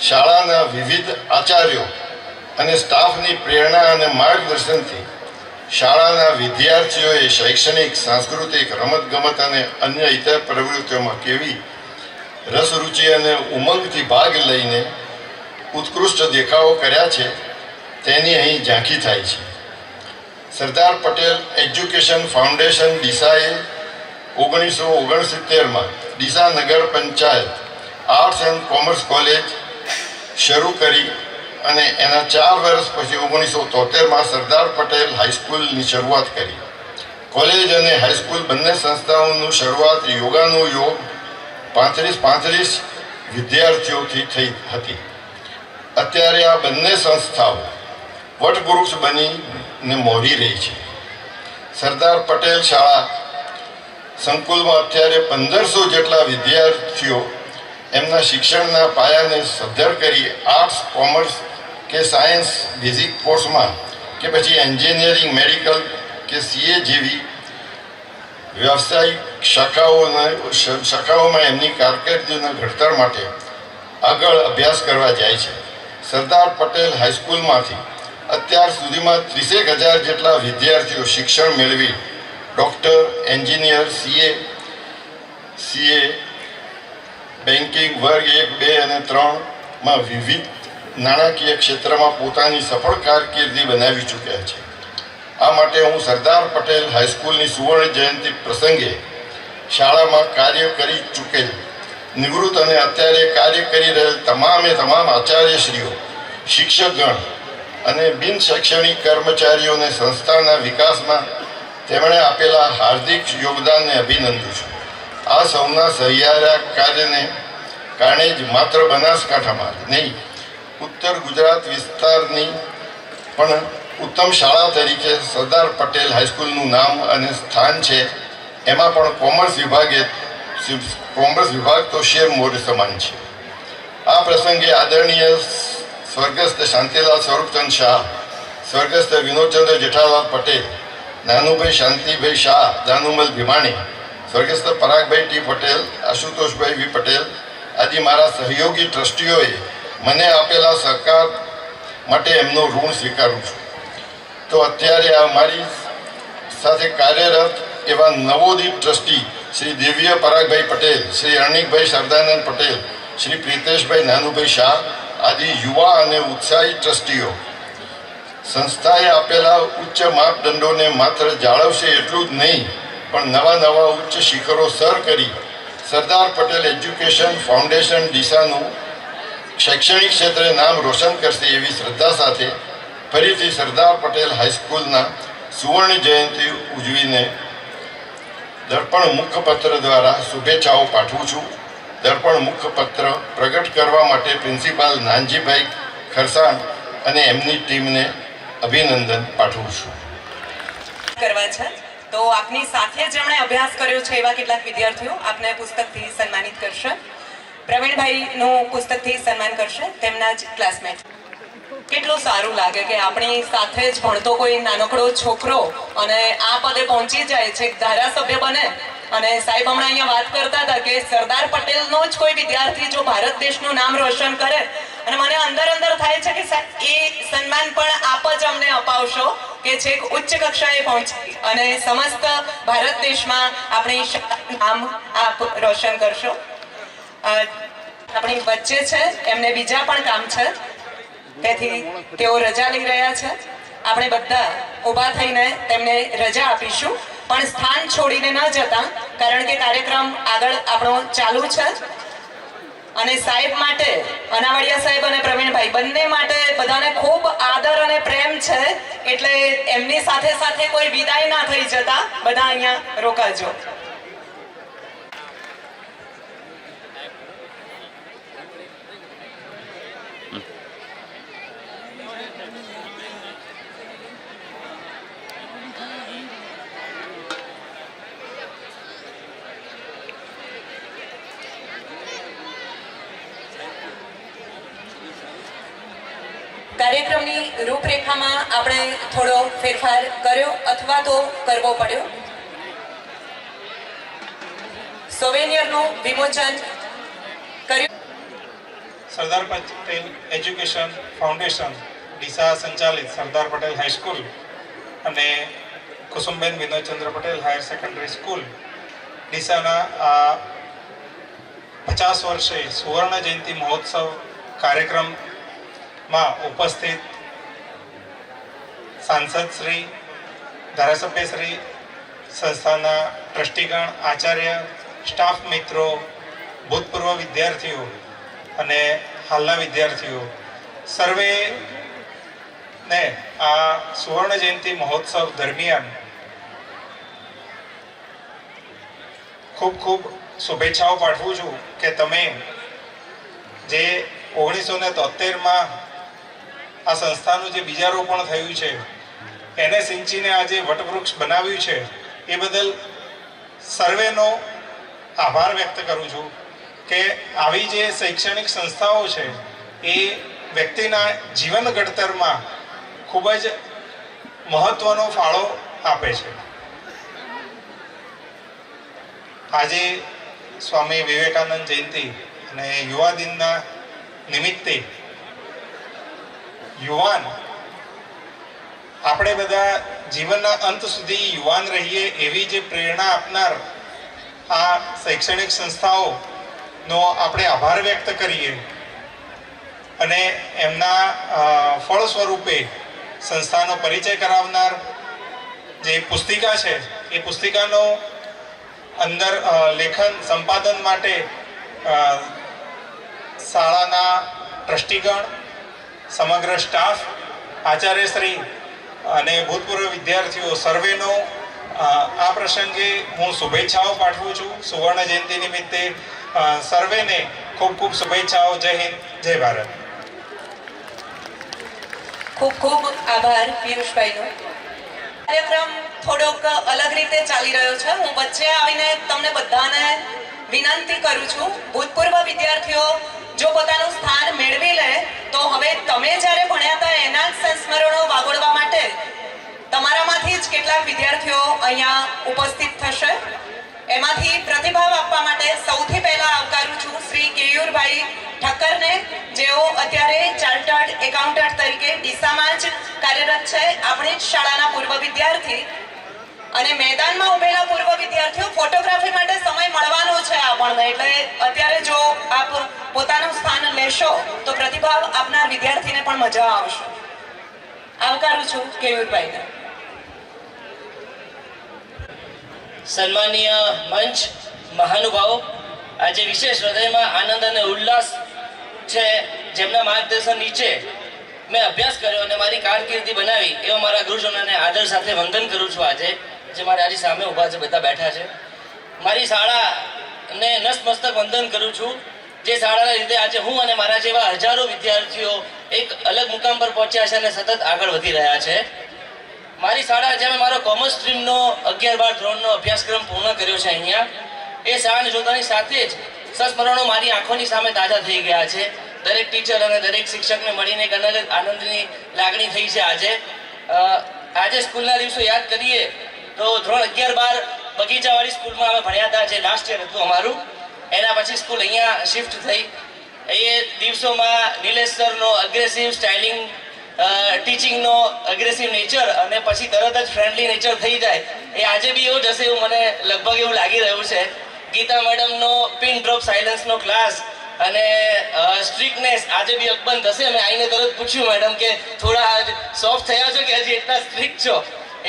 શાળાના વિવિધ આચાર્યો અને સ્ટાફની પ્રેરણા અને માર્ગદર્શનથી શાળાના વિદ્યાર્થીઓએ શૈક્ષણિક, સાંસ્કૃતિક, રમતગમત અને અન્ય ઇતર પ્રવૃત્તિઓમાં કેવી રસરૂચિ અને ઉમંગથી ભાગ લઈને ઉત્કૃષ્ટ દેખાવો કર્યા છે તેની અહીં ઝાંખી થાય છે. સરદાર Patel education foundation ડીસાએ 1969માં Deesa Nagar panchayat arts and commerce college શરૂ કરી અને એના 4 વર્ષ પછી 1973માં સરદાર પટેલ હાઈસ્કૂલની શરૂઆત કરી. કોલેજ અને હાઈસ્કૂલ બંને સંસ્થાઓનું શરૂઆત યોગાનો યોગ 35 વિદ્યાર્થીઓથી થઈ હતી. અત્યારે આ બંને સંસ્થાઓ વટવૃક્ષ બનીને મોરી રહી છે. સરદાર પટેલ શાળા સંકુલમાં અત્યારે 1500 જેટલા વિદ્યાર્થીઓ એમના શિક્ષણના પાયાને સદ્ધર કરી આર્ટ્સ, કોમર્સ કે સાયન્સ બેઝિક કોર્સમાં કે પછી એન્જિનિયરિંગ, મેડિકલ કે સીએ જેવી વ્યવસાયિક શાખાઓમાં એમની કારકિર્દીના ઘડતર માટે આગળ અભ્યાસ કરવા જાય છે. સરદાર પટેલ હાઈસ્કૂલમાંથી અત્યાર સુધીમાં 30,000 જેટલા વિદ્યાર્થીઓ શિક્ષણ મેળવી ડૉક્ટર, એન્જિનિયર, સીએ, બેન્કિંગ વર્ગ 1, 2 અને 3માં વિવિધ નાણાકીય ક્ષેત્રમાં પોતાની સફળ કારકિર્દી બનાવી ચૂક્યા છે. આ માટે હું સરદાર પટેલ હાઈસ્કૂલની સુવર્ણ જયંતિ પ્રસંગે શાળામાં કાર્ય કરી ચૂકેલ નિવૃત્ત અને અત્યારે કાર્ય કરી રહેલ તમામ આચાર્યશ્રીઓ, શિક્ષકગણ અને બિન શૈક્ષણિક કર્મચારીઓને સંસ્થાના વિકાસમાં તેમણે આપેલા હાર્દિક યોગદાનને અભિનંદું છું. આ સૌના સહિયારા કાર્યને કારણે જ માત્ર બનાસકાંઠામાં નહીં, ઉત્તર ગુજરાત વિસ્તારની પણ ઉત્તમ શાળા તરીકે સરદાર પટેલ હાઈસ્કૂલનું નામ અને સ્થાન છે. એમાં પણ કોમર્સ વિભાગ તો શેર મોર સમાન છે. આ પ્રસંગે આદરણીય સ્વર્ગસ્થ શાંતિલાલ સ્વરૂપચંદ શાહ, સ્વર્ગસ્થ વિનોદચંદ્ર જેઠાલાલ પટેલ, નાનુભાઈ શાંતિભાઈ શાહ, જાનુમલ ભીમાણી, સ્વર્ગસ્થ પરાગભાઈ ટી પટેલ, આશુતોષભાઈ વી પટેલ આદિ મારા સહયોગી ટ્રસ્ટીઓએ મને આપેલા સહકાર માટે એમનો ઋણ સ્વીકારું છું. તો અત્યારે આ મારી સાથે કાર્યરત એવા નવોદિત ટ્રસ્ટી શ્રી દિવ્ય પરાગભાઈ પટેલ, શ્રી અર્ણિકભાઈ સરદાનંદ પટેલ, શ્રી પ્રિતેશભાઈ નાનુભાઈ શાહ આદિ યુવા અને ઉત્સાહી ટ્રસ્ટીઓ સંસ્થાએ આપેલા ઉચ્ચ માપદંડોને માત્ર જાળવશે એટલું જ નહીં, પણ નવા ઉચ્ચ શિખરો સર કરી સરદાર પટેલ એજ્યુકેશન ફાઉન્ડેશન ડીસાનું શૈક્ષણિક ક્ષેત્રે નામ રોશન કરશે એવી શ્રદ્ધા સાથે ફરીથી સરદાર પટેલ હાઈસ્કૂલના સુવર્ણ જયંતિ ઉજવીને દર્પણ મુખપત્ર દ્વારા શુભેચ્છાઓ પાઠવું છું. દર્પણ મુખપત્ર પ્રગટ કરવા માટે પ્રિન્સિપાલ નાનજીભાઈ ખરસાણ અને એમની ટીમને અભિનંદન પાઠવું છું. કરવા છે તો આપની સાથે જેમણે અભ્યાસ કર્યો છે એવા કેટલાક વિદ્યાર્થીઓ આપને પુસ્તકથી સન્માનિત કરશે. પ્રવીણભાઈનું પુસ્તકથી સન્માન કરશે તેમના જ ક્લાસમેટ. કેટલું સારું લાગે કે આપણી સાથે જ ભણતો કોઈ નાનકડો છોકરો અને આ પદે પહોંચી જાય છે, ધારાસભ્ય બને. અને સાહેબ હમણાં અહીંયા વાત કરતા હતા કે સરદાર પટેલનો જ કોઈ વિદ્યાર્થી જો ભારત દેશનું નામ રોશન કરે, અને મને અંદર થાય છે કે સાહેબ એ સન્માન પણ આપ જ અમને અપાવશો કે છેક ઉચ્ચ કક્ષાએ પહોંચી અને સમસ્ત ભારત દેશમાં આપણી શાળાનું નામ આપ રોશન કરશો. આપણી વચ્ચે છે, એમને બીજા પણ કામ છે, તેથી તેઓ રજા લઈ રહ્યા છે. આપણે બધા ઊભા થઈને તેમને રજા આપીશું, પણ સ્થાન છોડીને ન જતા, કારણ કે કાર્યક્રમ આગળ આપણો ચાલુ છે. અને સાહેબ માટે, અનાવાડિયા સાહેબ અને પ્રવીણભાઈ બંને માટે બધાને ખૂબ આદર અને પ્રેમ છે, એટલે એમની સાથે સાથે કોઈ વિદાય ના થઈ જતા બધા અહીંયા રોકાજો. કાર્યક્રમની રૂપરેખામાં આપણે થોડો ફેરફાર કર્યો અથવા તો કરવો પડ્યો. સોવેનિયરનું વિમોચન કર્યું. સરદાર પટેલ એજ્યુકેશન ફાઉન્ડેશન ડીસા સંચાલિત સરદાર પટેલ હાઈસ્કૂલ અને Kusumben Vinodchandra Patel higher secondary school ડીસાના 50 વર્ષે સુવર્ણ જયંતિ મહોત્સવ કાર્યક્રમમાં ઉપસ્થિત સાંસદ શ્રી, ધારાસભ્ય શ્રી, સંસ્થાના ટ્રસ્ટીગણ, આચાર્ય, સ્ટાફ મિત્રો, ભૂતપૂર્વ વિદ્યાર્થીઓ અને હાલના વિદ્યાર્થીઓ સર્વેને આ સુવર્ણ જયંતિ મહોત્સવ દરમિયાન ખૂબ ખૂબ શુભેચ્છાઓ પાઠવું છું કે તમે જે 1973માં આ સંસ્થાનું જે બીજારોપણ થયું છે એને સિંચીને આજે વટવૃક્ષ બનાવ્યું છે એ બદલ સર્વેનો આભાર વ્યક્ત કરું છું કે આવી જે શૈક્ષણિક સંસ્થાઓ છે એ વ્યક્તિના જીવન ઘડતરમાં ખૂબ જ મહત્વનો ફાળો આપે છે. આજે સ્વામી વિવેકાનંદ જયંતિ અને યુવા દિનના નિમિત્તે યુવાન, આપણે બધા જીવનના અંત સુધી યુવાન રહીએ એવી જે પ્રેરણા આપનાર આ શૈક્ષણિક સંસ્થાઓનો આપણે આભાર વ્યક્ત કરીએ અને એમના ફળ સ્વરૂપે સંસ્થાનો પરિચય કરાવનાર જે પુસ્તિકા છે એ પુસ્તિકાનો અંદર લેખન સંપાદન માટે શાળાના ટ્રસ્ટીગણ, સમગ્ર સ્ટાફ, આચાર્યશ્રી અને ભૂતપૂર્વ વિદ્યાર્થીઓ સર્વેનો આ પ્રસંગે હું શુભેચ્છાઓ પાઠવું છું. સુવર્ણ જયંતિ નિમિત્તે સર્વેને ખૂબ ખૂબ શુભેચ્છાઓ. જય હિન્દ, જય ભારત. ખૂબ ખૂબ આભાર પિયુષભાઈનો. કાર્યક્રમ થોડોક અલગ રીતે ચાલી રહ્યો છે. હું વચ્ચે આવીને તમને બધાને વિનંતી કરું છું, ભૂતપૂર્વ વિદ્યાર્થીઓ જો પોતાનું સ્થાન મેળવી લે તો હવે તમે જ્યારે ભણ્યા હતા એના જ સંસ્મરણો વાગોળવા માટે તમારામાંથી જ કેટલાક વિદ્યાર્થીઓ અહીંયા ઉપસ્થિત થશે. એમાંથી પ્રતિભાવ આપવા માટે સૌથી પહેલા આવકારું છું શ્રી કેયુરભાઈ ઠક્કરને, જેઓ અત્યારે ચાર્ટર્ડ એકાઉન્ટન્ટ તરીકે ડીસામાં જ કાર્યરત છે, આપણી જ શાળાના પૂર્વ વિદ્યાર્થી. અને મેદાનમાં ઉભેલા પૂર્વ વિદ્યાર્થીઓ, ફોટોગ્રાફી માટે સમય મળવાનો છે આપણને, એટલે અત્યારે જો આપ પોતાનું સ્થાન લેશો તો પ્રતિભાવ આપનાર વિદ્યાર્થીને પણ મજા આવશે. આવકારું છું કેયુરભાઈને. સન્માનીય મંચ, મહાનુભાવો, આજે વિશેષ હૃદયમાં આનંદ અને ઉલ્લાસ છે, જેમના માર્ગદર્શન નીચે મેં અભ્યાસ કર્યો અને મારી કારકિર્દી બનાવી એવા મારા ગુરુજનોને આદર સાથે વંદન કરું છું. આજે જે મારી આજે સામે ઊભા છે, બધા બેઠા છે, મારી શાળાને નતમસ્તક વંદન કરું છું, જે શાળાના લીધે આજે હું અને મારા જેવા હજારો વિદ્યાર્થીઓ એક અલગ મુકામ પર પહોંચ્યા છે અને સતત આગળ વધી રહ્યા છે. મારી શાળા જ્યાં મેં મારો કોમર્સ સ્ટ્રીમનો 11-12 ધોરણનો અભ્યાસક્રમ પૂર્ણ કર્યો છે અહીંયા, એ શાળાને જોતાની સાથે જ સંસ્મરણો મારી આંખોની સામે તાજા થઈ ગયા છે. દરેક ટીચર અને દરેક શિક્ષકને મળીને એક અલગ જ આનંદની લાગણી થઈ છે. આજે સ્કૂલના દિવસો યાદ કરીએ તો ધોરણ 11-12 બગીચાવાળી સ્કૂલમાં અમે ભણ્યા હતા, જે લાસ્ટ યર હતું અમારું. એના પછી સ્કૂલ અહીંયા શિફ્ટ થઈ. એ દિવસોમાં નિલેશ સરનો અગ્રેસિવ સ્ટાઇલિંગ, ટીચિંગનો અગ્રેસિવ નેચર અને પછી તરત જ ફ્રેન્ડલી નેચર થઈ જાય, એ આજે બી એવું જ હશે એવું મને લગભગ એવું લાગી રહ્યું છે. ગીતા મેડમનો પિન ડ્રોપ સાયલન્સનો ક્લાસ અને સ્ટ્રિકનેસ આજે બી અકબંધ હશે. મેં આવીને તરત પૂછ્યું મેડમ કે થોડા સોફ્ટ થયા છો કે હજી એટલા સ્ટ્રિક્ટ છો?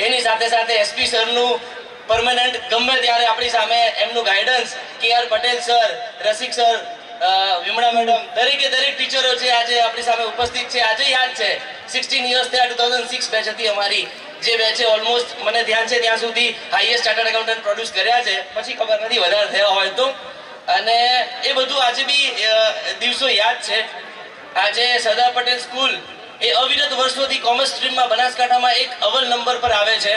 એની સાથે સાથે એસપી સરનું પરમેનન્ટ ગમે ત્યારે આપણી સામે એમનું ગાઈડન્સ, KR પટેલ સર, રસિક સર, વિમળા મેડમ, દરેકે દરેક ટીચરો છે આજે આપણી સામે ઉપસ્થિત છે. આજે યાદ છે 16 યર્સ થયા, 2006 બેચ હતી અમારી, જે બેચે ઓલમોસ્ટ મને ધ્યાન છે ત્યાં સુધી હાઈએસ્ટ ચાર્ટર્ડ એકાઉન્ટન્ટ પ્રોડ્યુસ કર્યા છે. પછી ખબર નથી વધારે થયા હોય તો. અને એ બધું આજે બી દિવસો યાદ છે. આજે સરદાર પટેલ સ્કૂલ એ અવિરત વર્ષોથી કોમર્સ સ્ટ્રીમમાં બનાસકાંઠામાં એક અવ્વલ નંબર પર આવે છે.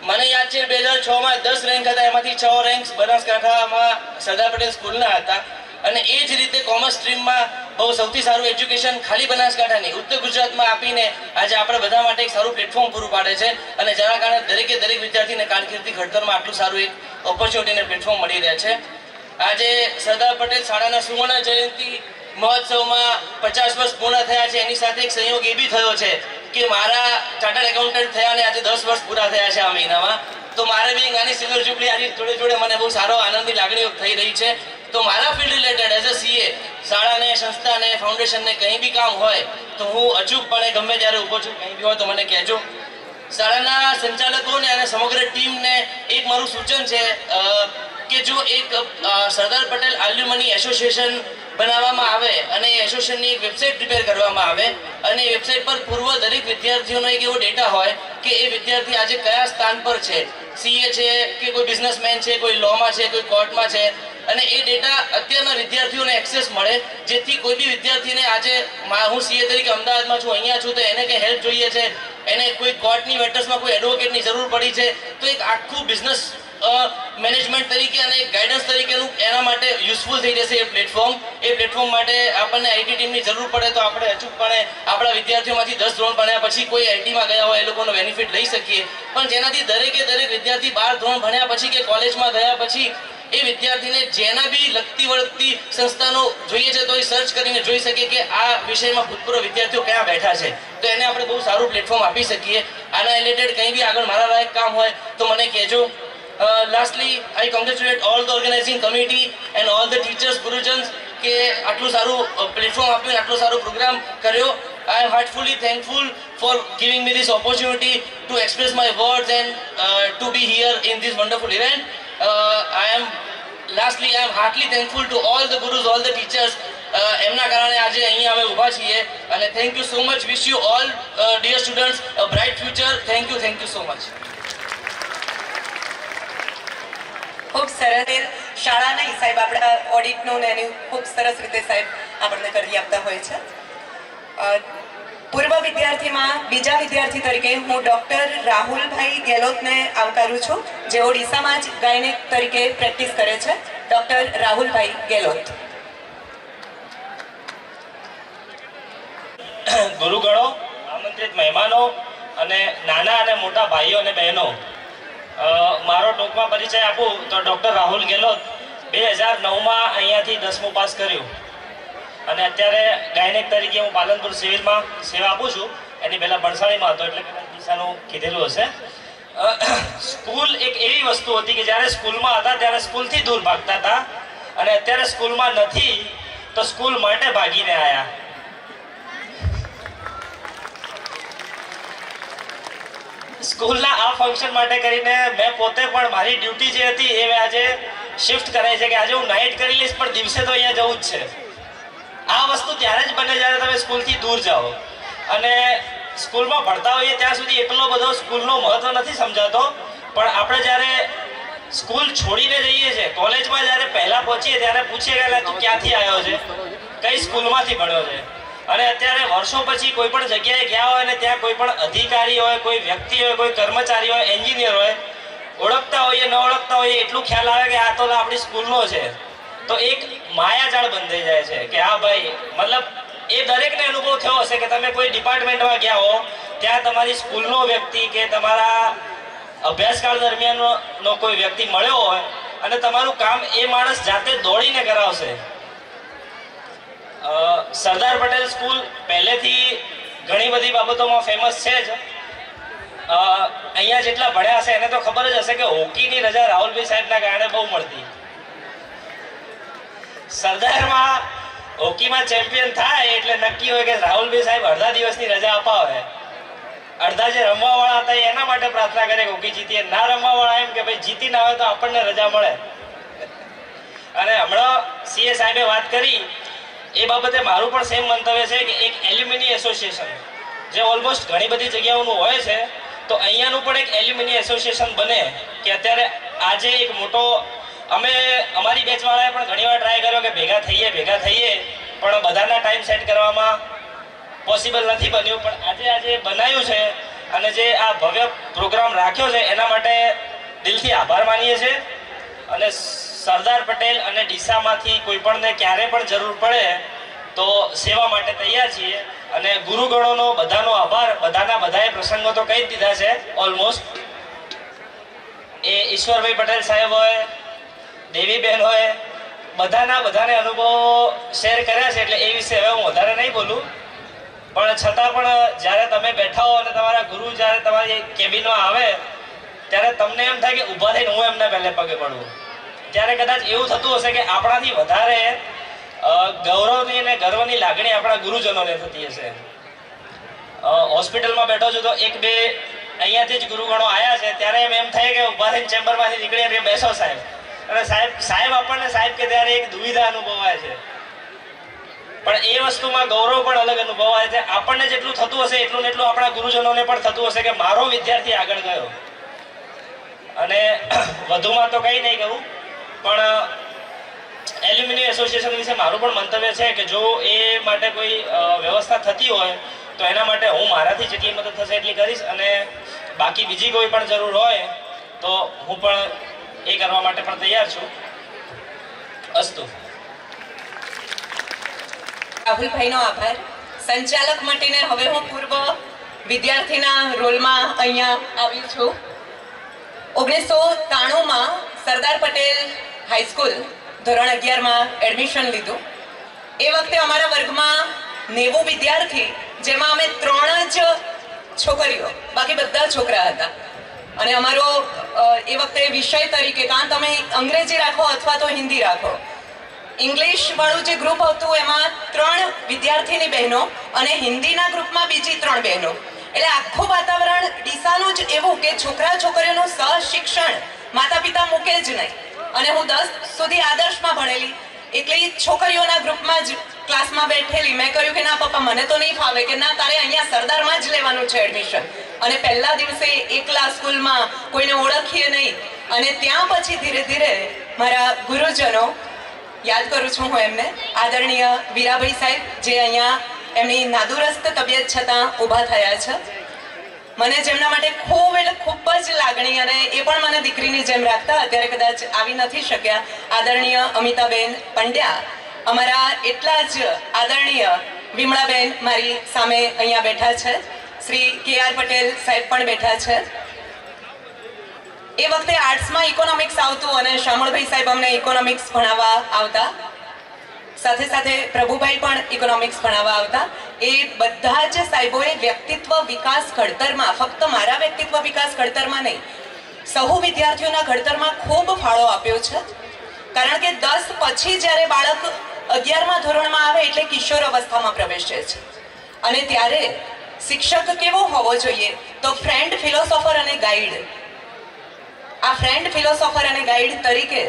મને યાદ છે 2006માં 10 રેન્ક હતા, એમાંથી 6 રેન્ક્સ બનાસકાંઠામાં સરદાર પટેલ સ્કૂલના હતા. અને એ જ રીતે કોમર્સ સ્ટ્રીમમાં બહુ સૌથી સારું એજ્યુકેશન ખાલી બનાસકાંઠાની ઉત્તર ગુજરાતમાં આપીને આજે આપણે બધા માટે એક સારું પ્લેટફોર્મ પૂરું પાડે છે. અને જેના કારણે દરેકે દરેક વિદ્યાર્થીને કારકિર્દી ઘડતરમાં આટલું સારું એક ઓપોર્ચ્યુનિટી અને પ્લેટફોર્મ મળી રહે છે. આજે સરદાર પટેલ શાળાના સુવર્ણ જયંતિ મહોત્સવમાં 50 વર્ષ પૂર્ણ થયા છે. એની સાથે એક સંયોગ એ બી થયો છે કે મારા ચાર્ટર્ડ એકાઉન્ટન્ટ થયા અને આજે 10 વર્ષ પૂરા થયા છે આ મહિનામાં. તો મારે બી નાની સિલ્વર જુબલી આજે જોડે જોડે મને બહુ સારો આનંદની લાગણીઓ થઈ રહી છે. તો મારા field related as a CA શાળાને, સંસ્થાને, ફાઉન્ડેશનને કંઈ બી કામ હોય તો હું અચૂકપણે ગમે ત્યારે ઊભો છું. કંઈ બી હોય તો મને કહેજો. શાળાના સંચાલકોને અને સમગ્ર ટીમને એક મારું સૂચન છે કે જો એક સરદાર પટેલ એલ્યુમની એસોસિએશન બનાવવામાં આવે અને એ એસોસિએશનની એક વેબસાઇટ પ્રિપેર કરવામાં આવે અને એ વેબસાઇટ પર પૂર્વ દરેક વિદ્યાર્થીઓનો એક એવો ડેટા હોય કે એ વિદ્યાર્થી આજે કયા સ્થાન પર છે, CA છે કે કોઈ બિઝનેસમેન છે, કોઈ લોમાં છે, કોઈ કોર્ટમાં છે, અને એ ડેટા અત્યારના વિદ્યાર્થીઓને એક્સેસ મળે, જેથી કોઈ બી વિદ્યાર્થીને આજે હું CA તરીકે અમદાવાદમાં છું, અહીંયા છું, તો એને કંઈ હેલ્પ જોઈએ છે, એને કોઈ કોર્ટની મેટર્સમાં કોઈ એડવોકેટની જરૂર પડી છે, તો એક આખું બિઝનેસ મેનેજમેન્ટ તરીકે અને ગાઈડન્સ તરીકેનું એના માટે યુઝફુલ થઈ જશે એ પ્લેટફોર્મ. એ પ્લેટફોર્મ માટે આપણને IT ટીમની જરૂર પડે તો આપણે અચૂકપણે આપણા વિદ્યાર્થીઓમાંથી 10 ધોરણ ભણ્યા પછી કોઈ ITમાં ગયા હોય એ લોકોનો બેનિફિટ લઈ શકીએ. પણ જેનાથી દરેકે દરેક વિદ્યાર્થી 12 ધોરણ ભણ્યા પછી કે કોલેજમાં ગયા પછી એ વિદ્યાર્થીને જેના બી લગતી વળગતી સંસ્થાનો જોઈએ છે તો એ સર્ચ કરીને જોઈ શકે કે આ વિષયમાં ભૂતપૂર્વ વિદ્યાર્થીઓ ક્યાં બેઠા છે, તો એને આપણે બહુ સારું પ્લેટફોર્મ આપી શકીએ. આના રિલેટેડ કંઈ બી આગળ મારા લાયક કામ હોય તો મને કહેજો. Lastly, I congratulate all the organizing committee and all the teachers, Gurujans કે આટલું સારું પ્લેટફોર્મ આપ્યું, આટલો સારો પ્રોગ્રામ કર્યો. I am heartfully thankful for giving me this opportunity to express my words and to be here in this wonderful event. Lastly, I am heartily thankful to all the gurus, all the teachers. એમના કારણે આજે અહીંયા અમે ઊભા છીએ અને thank you so much. Wish you all dear students a bright future. Thank you so much. ખૂબ સરસ શાળા નહીં સાહેબ, આપણા ઓડિટનું ને એની ખૂબ સરસ રીતે સાહેબ આપણને કરી આપતા હોય છે. પૂર્વ વિદ્યાર્થીમાં બીજા વિદ્યાર્થી તરીકે હું ડૉક્ટર રાહુલભાઈ ગેહલોતને આવકારું છું, જેઓ ડીસામાં જ ગાયનેક તરીકે પ્રેક્ટિસ કરે છે. ડૉક્ટર રાહુલભાઈ ગેહલોત. ગુરુગણો, આમંત્રિત મહેમાનો અને નાના અને મોટા ભાઈઓ અને બહેનો, મારો ટૂંકમાં પરિચય આપું તો ડૉક્ટર રાહુલ ગેહલોત 2009માં અહીંયાથી 10મું પાસ કર્યું અને અત્યારે ગાયનેક તરીકે હું પાલનપુર સિવિલમાં સેવા આપું છું. એની પહેલાં બણસાળીમાં હતો એટલે કદાચ દિશાનું કીધેલું હશે. સ્કૂલ એક એવી વસ્તુ હતી કે જ્યારે સ્કૂલમાં હતા ત્યારે સ્કૂલથી દૂર ભાગતા હતા અને અત્યારે સ્કૂલમાં નથી તો સ્કૂલ માટે ભાગીને આવ્યા. સ્કૂલના આ ફંક્શન માટે કરીને મેં પોતે પણ મારી ડ્યુટી જે હતી એ મેં આજે શિફ્ટ કરાઈ છે કે આજે હું નાઇટ કરી લઈશ પણ દિવસે તો અહીંયા જવું જ છે. આ વસ્તુ ત્યારે જ બને જ્યારે તમે સ્કૂલથી દૂર જાઓ. અને સ્કૂલમાં ભણતા હોઈએ ત્યાં સુધી એટલો બધો સ્કૂલનો મહત્વ નથી સમજાતો, પણ આપણે જ્યારે સ્કૂલ છોડીને જઈએ છીએ, કોલેજમાં જ્યારે પહેલાં પહોંચીએ ત્યારે પૂછીએ કે તું ક્યાંથી આવ્યો છે, કઈ સ્કૂલમાંથી ભણ્યો છે, અને અત્યારે વર્ષો પછી કોઈ પણ જગ્યાએ ગયા હોય અને ત્યાં કોઈ પણ અધિકારી હોય, કોઈ વ્યક્તિ હોય, કોઈ કર્મચારી હોય, એન્જિનિયર હોય, ઓળખતા હોઈએ ન ઓળખતા હોઈએ એટલું ખ્યાલ આવે કે આ તો આપણી સ્કૂલનો છે, તો એક માયાજાળ બંધાઈ જાય છે કે હા ભાઈ, મતલબ એ દરેકને અનુભવ થયો હશે કે તમે કોઈ ડિપાર્ટમેન્ટમાં ગયા હો, ત્યાં તમારી સ્કૂલનો વ્યક્તિ કે તમારા અભ્યાસકાળ દરમિયાનનો કોઈ વ્યક્તિ મળ્યો હોય અને તમારું કામ એ માણસ જાતે દોડીને કરાવશે. સરદાર પટેલ સ્કૂલ પહેલેથી ઘણી બધી બાબતોમાં ફેમસ છે જ. અહીંયા જેટલા ભણ્યા હશે એને તો ખબર જ હશે કે હોકીની રજા રાહુલભાઈ સાહેબના કારણે બહુ મળતી. સરદારમાં હોકીમાં ચેમ્પિયન થાય એટલે નક્કી હોય કે રાહુલભાઈ સાહેબ અડધા દિવસની રજા અપાવે. અડધા જે રમવાવાળા હતા એના માટે પ્રાર્થના કરે હોકી જીતીએ, ના રમવાવાળા એમ કે ભાઈ જીતી ના આવે તો આપણને રજા મળે. અને હમણાં સીએ સાહેબે વાત કરી એ બાબતે મારું પણ સેમ મંતવ્ય છે કે એક એલ્યુમિની એસોસિએશન જે ઓલમોસ્ટ ઘણી બધી જગ્યાઓનું હોય છે, તો અહીંયાનું પણ એક એલ્યુમિની એસોસિએશન બને કે અત્યારે આજે એક મોટો અમે અમારી બેચવાળાએ પણ ઘણીવાર ટ્રાય કર્યો કે ભેગા થઈએ પણ બધાના ટાઈમ સેટ કરવામાં પોસિબલ નથી બન્યું. પણ આજે બનાવ્યું છે અને જે આ ભવ્ય પ્રોગ્રામ રાખ્યો છે એના માટે દિલથી આભાર માનીએ છીએ. અને સરદાર પટેલ અને ડીસામાંથી કોઈ પણને ક્યારે પણ જરૂર પડે તો સેવા માટે તૈયાર છીએ. અને ગુરુગણોનો બધાનો આભાર. બધાએ પ્રસંગો તો કહી જ દીધા છે ઓલમોસ્ટ. એ ઈશ્વરભાઈ પટેલ સાહેબ હોય, દેવીબેન હોય, બધાને અનુભવો શેર કર્યા છે એટલે એ વિશે હવે હું વધારે નહીં બોલું. પણ છતાં પણ જ્યારે તમે બેઠા હો અને તમારા ગુરુ જ્યારે તમારી કેબિનમાં આવે ત્યારે તમને એમ થાય કે ઊભા થઈને હું એમને પહેલે પગે પડું. ત્યારે કદાચ એવું થતું હશે કે આપણાથી વધારે ગૌરવની અને ગર્વની લાગણી આપણા ગુરુજનોને થતી હશે. હોસ્પિટલમાં બેઠો છું તો એક બે અહીંયાથી જ ગુરુગણો આવ્યા છે, ત્યારે એમ થાય કે ઊભા થઈને ચેમ્બરમાંથી નીકળીને બેસો સાહેબ, અને સાહેબ આપણને સાહેબ કે ત્યારે એક દુવિધા અનુભવાય છે. પણ એ વસ્તુમાં ગૌરવ પણ અલગ અનુભવાય છે. આપણને જેટલું થતું હશે એટલું ને એટલું આપણા ગુરુજનોને પણ થતું હશે કે મારો વિદ્યાર્થી આગળ ગયો. અને વધુમાં તો કંઈ નહીં કહું, પણ એલ્યુમિની એસોસિએશન વિશે મારું પણ મંતવ્ય છે કે જો એ માટે કોઈ વ્યવસ્થા થતી હોય તો એના માટે હું મારાથી જેટલી મદદ થશે એટલી કરીશ. અને બાકી બીજી કોઈ પણ જરૂર હોય તો હું પણ એ કરવા માટે પણ તૈયાર છું. અસ્તુ. રાહુલભાઈનો આભાર. સંચાલક મટીને હવે હું પૂર્વ વિદ્યાર્થીના રોલમાં અહીંયા આવી છું. 1993માં સરદાર પટેલ હાઈસ્કૂલ ધોરણ 11માં એડમિશન લીધું. એ વખતે અમારા વર્ગમાં 90 વિદ્યાર્થી, જેમાં અમે 3 જ છોકરીઓ, બાકી બધા છોકરા હતા. અને અમારો એ વખતે વિષય તરીકે કાં તમે અંગ્રેજી રાખો અથવા તો હિન્દી રાખો, ઇંગ્લિશ વાળું જે ગ્રુપ હતું એમાં 3 વિદ્યાર્થીની બહેનો અને હિન્દીના ગ્રુપમાં બીજી 3 બહેનો. એટલે આખું વાતાવરણ ડીસાનું જ એવું કે છોકરા છોકરીઓનું સહશિક્ષણ માતા પિતા મૂકે જ નહીં. અને હું 10 સુધી આદર્શમાં ભણેલી, એટલે છોકરીઓના ગ્રુપમાં જ ક્લાસમાં બેઠેલી. મેં કહ્યું કે ના પપ્પા મને તો નહીં ફાવે, કે ના તારે અહીંયા સરદારમાં જ લેવાનું છે એડમિશન. અને પહેલા દિવસે એકલા સ્કૂલમાં કોઈને ઓળખીએ નહીં. અને ત્યાં પછી ધીરે ધીરે મારા ગુરુજનો યાદ કરું છું હું એમને, આદરણીય વીરાભાઈ સાહેબ, જે અહીંયા એમની નાદુરસ્ત તબિયત છતાં ઊભા થયા છે. મને જેમના માટે ખૂબ જ લાગણી, અને એ પણ મને દીકરીની જેમ રાખતા. અત્યારે કદાચ આવી નથી શક્યા આદરણીય અમિતાબેન પંડ્યા, અમારા એટલા જ આદરણીય વિમળાબેન મારી સામે અહીંયા બેઠા છે, શ્રી KR પટેલ સાહેબ પણ બેઠા છે. એ વખતે આર્ટ્સમાં ઇકોનોમિક્સ આવતું અને શામળભાઈ સાહેબ અમને ઇકોનોમિક્સ ભણાવવા આવતા. સાથે સાથે પ્રભુભાઈ પણ ઇકોનોમિક્સ ભણાવવા આવતા. એ બધા જ સાહેબોએ વ્યક્તિત્વ વિકાસ ઘડતરમાં, ફક્ત મારા વ્યક્તિત્વ વિકાસ ઘડતરમાં નહીં, સહુ વિદ્યાર્થીઓના ઘડતરમાં ખૂબ ફાળો આપ્યો છે. કારણ કે 10 પછી જ્યારે બાળક 11મા ધોરણમાં આવે એટલે કિશોર અવસ્થામાં પ્રવેશે છે. અને ત્યારે શિક્ષક કેવો હોવો જોઈએ? તો ફ્રેન્ડ, ફિલોસોફર અને ગાઈડ. આ ફ્રેન્ડ, ફિલોસોફર અને ગાઈડ તરીકે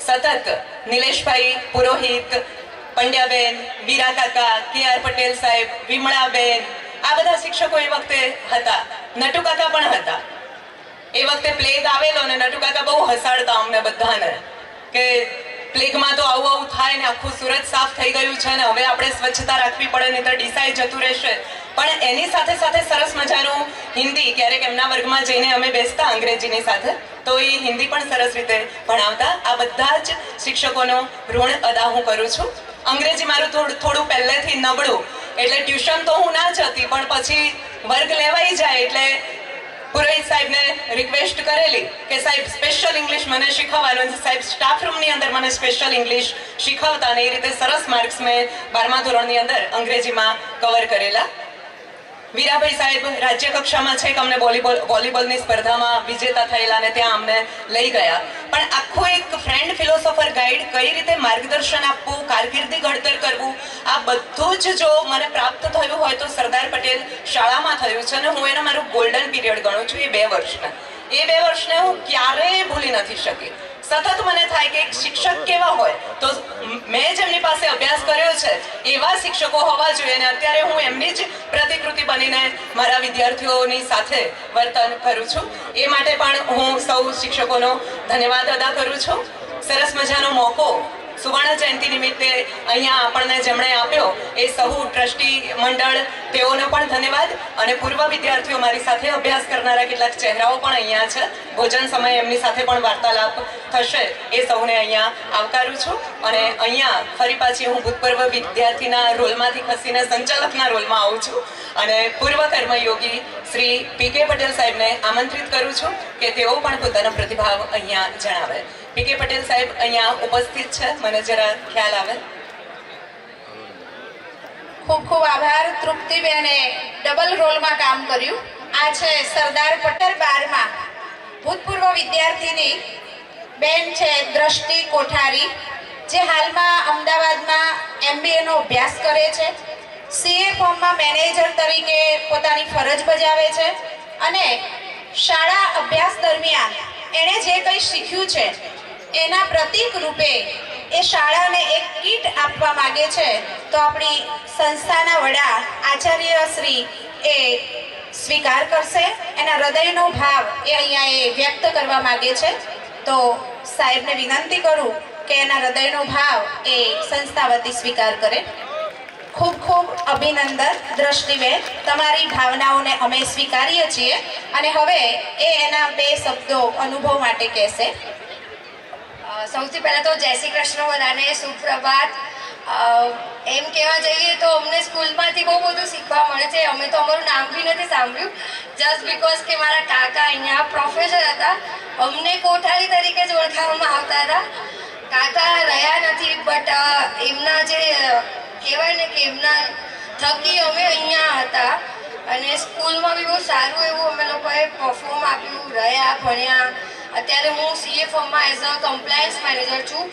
સતત નિલેશભાઈ પુરોહિત, પંડ્યાબેન, વીરા કાકા, KR પટેલ સાહેબ, વિમળાબેન, આ બધા શિક્ષકો એ વખતે હતા. નટુ કાકા પણ હતા. એ વખતે પ્લેગ આવેલો અને નટુ કાકા બહુ હસાડતા અમને બધાને કે પ્લેગમાં તો આવું આવું થાય ને આખું સુરત સાફ થઈ ગયું છે ને હવે આપણે સ્વચ્છતા રાખવી પડે નહીં તો ડીસાઈ જતું રહેશે. પણ એની સાથે સાથે સરસ મજાનું હિન્દી, ક્યારેક એમના વર્ગમાં જઈને અમે બેસતા અંગ્રેજીની સાથે, તો એ હિન્દી પણ સરસ રીતે ભણાવતા. આ બધા જ શિક્ષકોનો ઋણ અદા હું કરું છું. અંગ્રેજી મારું થોડું પહેલેથી નબળું, એટલે ટ્યુશન તો હું ના જતી, પણ પછી વર્ગ લેવાઈ જાય એટલે પુરોહિત સાહેબને રિક્વેસ્ટ કરેલી કે સાહેબ સ્પેશિયલ ઇંગ્લિશ મને શીખવવાનું. સાહેબ સ્ટાફ રૂમની અંદર મને સ્પેશિયલ ઇંગ્લિશ શીખવતા અને એ રીતે સરસ માર્ક્સ મેં 12મા ધોરણની અંદર અંગ્રેજીમાં કવર કરેલા. વીરાભાઈ સાહેબ રાજ્ય કક્ષામાં છે કે અમને વોલીબોલની સ્પર્ધામાં વિજેતા થયેલા અને ત્યાં અમને લઈ ગયા. પણ આખું એક ફ્રેન્ડ ફિલોસોફર ગાઈડ, કઈ રીતે માર્ગદર્શન આપવું, કારકિર્દી ઘડતર કરવું, આ બધું જ જો મને પ્રાપ્ત થયું હોય તો સરદાર પટેલ શાળામાં થયું છે. અને હું એને મારું ગોલ્ડન પીરિયડ ગણું છું. એ 2 વર્ષને હું ક્યારેય ભૂલી નથી શકી. સતત મને થાય કે એક શિક્ષક કેવા હોય તો મેં જેમની પાસે અભ્યાસ કર્યો છે એવા શિક્ષકો હોવા જોઈએ. અને અત્યારે હું એમની જ પ્રતિકૃતિ બનીને મારા વિદ્યાર્થીઓની સાથે વર્તન કરું છું. એ માટે પણ હું સૌ શિક્ષકોનો ધન્યવાદ અદા કરું છું. સરસ મજાનો મોકો સુવર્ણ જયંતિ નિમિત્તે અહીંયા આપણને જેમણે આપ્યો એ સહુ ટ્રસ્ટી મંડળ, તેઓનો પણ ધન્યવાદ. અને પૂર્વ વિદ્યાર્થીઓ, મારી સાથે અભ્યાસ કરનારા કેટલાક ચહેરાઓ પણ અહીંયા છે. ભોજન સમયે એમની સાથે પણ વાર્તાલાપ થશે. એ સૌને અહીંયા આવકારું છું. અને અહીંયા ફરી પાછી હું ભૂતપૂર્વ વિદ્યાર્થીના રોલમાંથી ખસીને સંચાલકના રોલમાં આવું છું. અને પૂર્વ કર્મયોગી શ્રી પી.કે. પટેલ સાહેબને આમંત્રિત કરું છું કે તેઓ પણ પોતાનો પ્રતિભાવ અહીંયા જણાવે. પી.કે. પટેલ સાહેબ અહીંયા ઉપસ્થિત છે, મને જરા ખ્યાલ આવે. ખૂબ ખૂબ આભાર. તૃપ્તિબેને ડબલ રોલમાં કામ કર્યું. આ છે સરદાર પટેલ 12માં ભૂતપૂર્વ વિદ્યાર્થીની બેન છે દ્રષ્ટિ કોઠારી, જે હાલમાં અમદાવાદમાં MBA નો અભ્યાસ કરે છે. CA ફોર્મમાં મેનેજર તરીકે પોતાની ફરજ બજાવે છે. અને શાળા અભ્યાસ દરમિયાન એણે જે કંઈ શીખ્યું છે એના પ્રતીક રૂપે એ શાળાને એક કીટ આપવા માંગે છે. તો આપણી સંસ્થાના વડા આચાર્ય શ્રી એ સ્વીકાર કરશે. એના હૃદયનો ભાવ એ અહીંયા એ વ્યક્ત કરવા માંગે છે. તો સાહેબને વિનંતી કરું કે એના હૃદયનો ભાવ એ સંસ્થા વતી સ્વીકાર કરે. ખૂબ ખૂબ અભિનંદન દ્રષ્ટિબેન, તમારી ભાવનાઓને અમે સ્વીકારીએ છીએ. અને હવે એ એના 2 શબ્દો અનુભવ માટે કહેશે. સૌથી પહેલાં તો જય શ્રી કૃષ્ણ બધાને, સુપ્રભાત. એમ કહેવા જઈએ તો અમને સ્કૂલમાંથી બહુ બધું શીખવા મળે છે. અમે તો અમારું નામ બી નથી સાંભળ્યું, જસ્ટ બિકોઝ કે મારા કાકા અહીંયા પ્રોફેસર હતા, અમને કોઠારી તરીકે જ ઓળખાવવામાં આવતા હતા. કાકા રહ્યા નથી, બટ એમના જે કહેવાય ને કે એમના થકી અમે અહીંયા હતા. અને સ્કૂલમાં બી બહુ સારું એવું અમે લોકોએ પરફોર્મ આપ્યું, રહ્યા, ભણ્યા. અત્યારે હું CA ફોર્મમાં એઝ અ કમ્પ્લાયન્સ મેનેજર છું.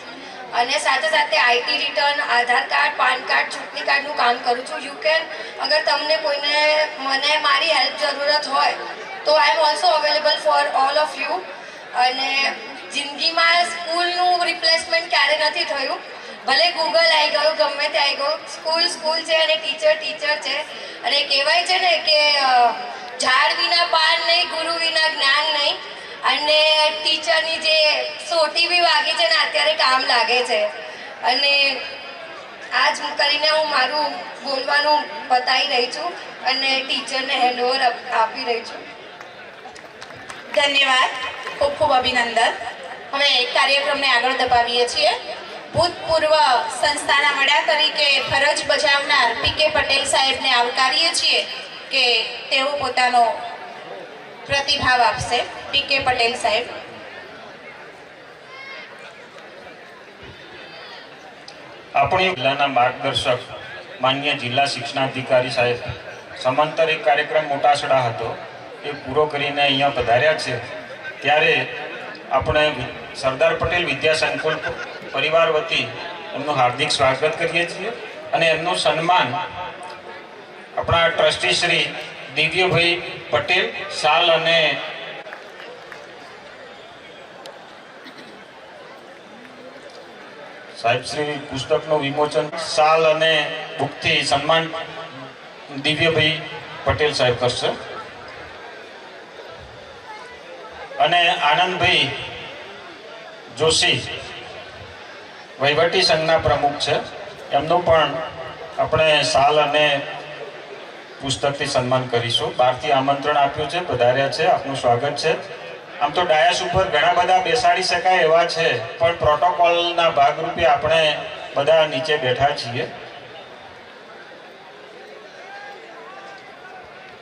અને સાથે સાથે IT return, Aadhaar card, PAN card, ચૂંટણી કાર્ડનું કામ કરું છું. યુ કેન, અગર તમને કોઈને મને મારી હેલ્પ જરૂરત હોય તો I am also available for all of you. અને જિંદગીમાં સ્કૂલનું રિપ્લેસમેન્ટ ક્યારે નથી થયું. ભલે ગૂગલ આવી ગયું, ગમે તે આવી ગયું, સ્કૂલ છે અને ટીચર છે. અને કહેવાય છે ને કે ઝાડ વિના પાન નહીં, ગુરુ વિના જ્ઞાન નહીં. અને ટીચરની જે સોટી બી વાગી છે ને અત્યારે કામ લાગે છે. અને આજ કરીને હું મારું બોલવાનું બતાવી રહી છું અને ટીચરને હેન્ડઓવર આપી રહી છું. ધન્યવાદ, ખૂબ ખૂબ અભિનંદન. હવે કાર્યક્રમને આગળ ધપાવીએ છીએ. ભૂતપૂર્વ સંસ્થાના વડા તરીકે ફરજ બજાવનાર પી.કે. પટેલ સાહેબને આવકારીએ છીએ કે તેઓ પોતાનો પ્રતિભાવ આપશે. પી.કે. પટેલ સાહેબ. આપણી જિલ્લાના માર્ગદર્શક માન્ય જિલ્લા શિક્ષણાધિકારી સાહેબ સમાંતર એક કાર્યક્રમ મોટાસડા હતો એ પૂરો કરીને અહીંયા પધાર્યા છે. ત્યારે આપણે સરદાર પટેલ વિદ્યા સંકુલ પરિવાર વતી એમનું હાર્દિક સ્વાગત કરીએ છીએ. અને એમનું સન્માન આપણા ટ્રસ્ટી શ્રી દિવ્યભાઈ પટેલ શાલ અને સાહેબ શ્રી પુસ્તકનું વિમોચન શાલ અને બુકથી સન્માન દિવ્યભાઈ પટેલ સાહેબ કરશે. અને આનંદભાઈ જોશી વહીવટી સંઘના પ્રમુખ છે, એમનું પણ આપણે શાલ અને પુસ્તકથી સન્માન કરીશું. બહારથી આમંત્રણ આપ્યું છે, પધાર્યા છે, આપનું સ્વાગત છે. આમ તો ડાયસ ઉપર ઘણા બધા બેસાડી શકાય એવા છે, પણ પ્રોટોકોલના ભાગરૂપે આપણે બધા નીચે બેઠા છીએ.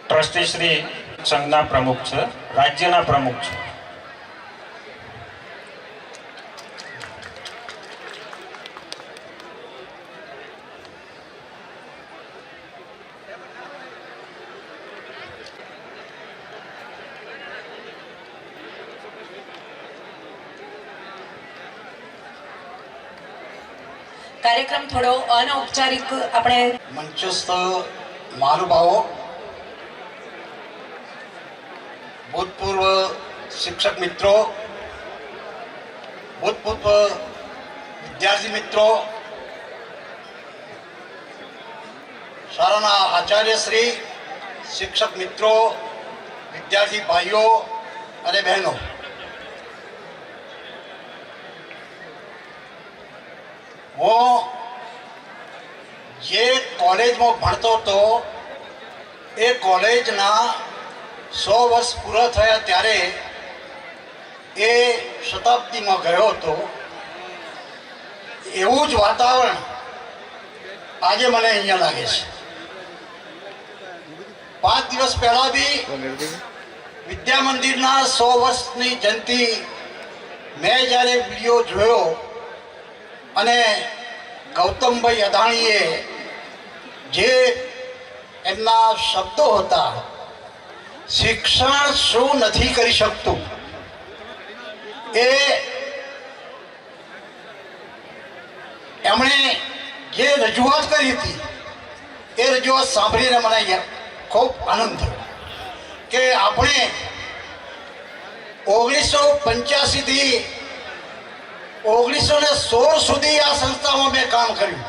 ટ્રસ્ટી શ્રી સંઘના પ્રમુખ છે, રાજ્યના પ્રમુખ છે. કાર્યક્રમ થોડો અનૌપચારિક આપણે મંચસ્થ મહાનુભાવો, ભૂતપૂર્વ શિક્ષક મિત્રો, ભૂતપૂર્વ વિદ્યાર્થી મિત્રો, શાળાના આચાર્યશ્રી, શિક્ષક મિત્રો, વિદ્યાર્થી ભાઈઓ અને બહેનો, હું જે કોલેજમાં ભણતો હતો એ કોલેજના 100 વર્ષ પૂરા થયા ત્યારે એ શતાબ્દીમાં ગયો હતો. એવું જ વાતાવરણ આજે મને અહીંયા લાગે છે. 5 દિવસ પહેલા બી વિદ્યા મંદિરના 100 વર્ષની જયંતિ મેં જ્યારે વિડીયો જોયો અને ગૌતમભાઈ અદાણીએ જે એમના શબ્દો હતા, શિક્ષણ શું નથી કરી શકતું, એ એમણે જે રજૂઆત કરી હતી એ રજૂઆત સાંભળીને મને ખૂબ આનંદ થયો કે આપણે 1985 થી 1916 સુધી આ સંસ્થામાં મેં કામ કર્યું.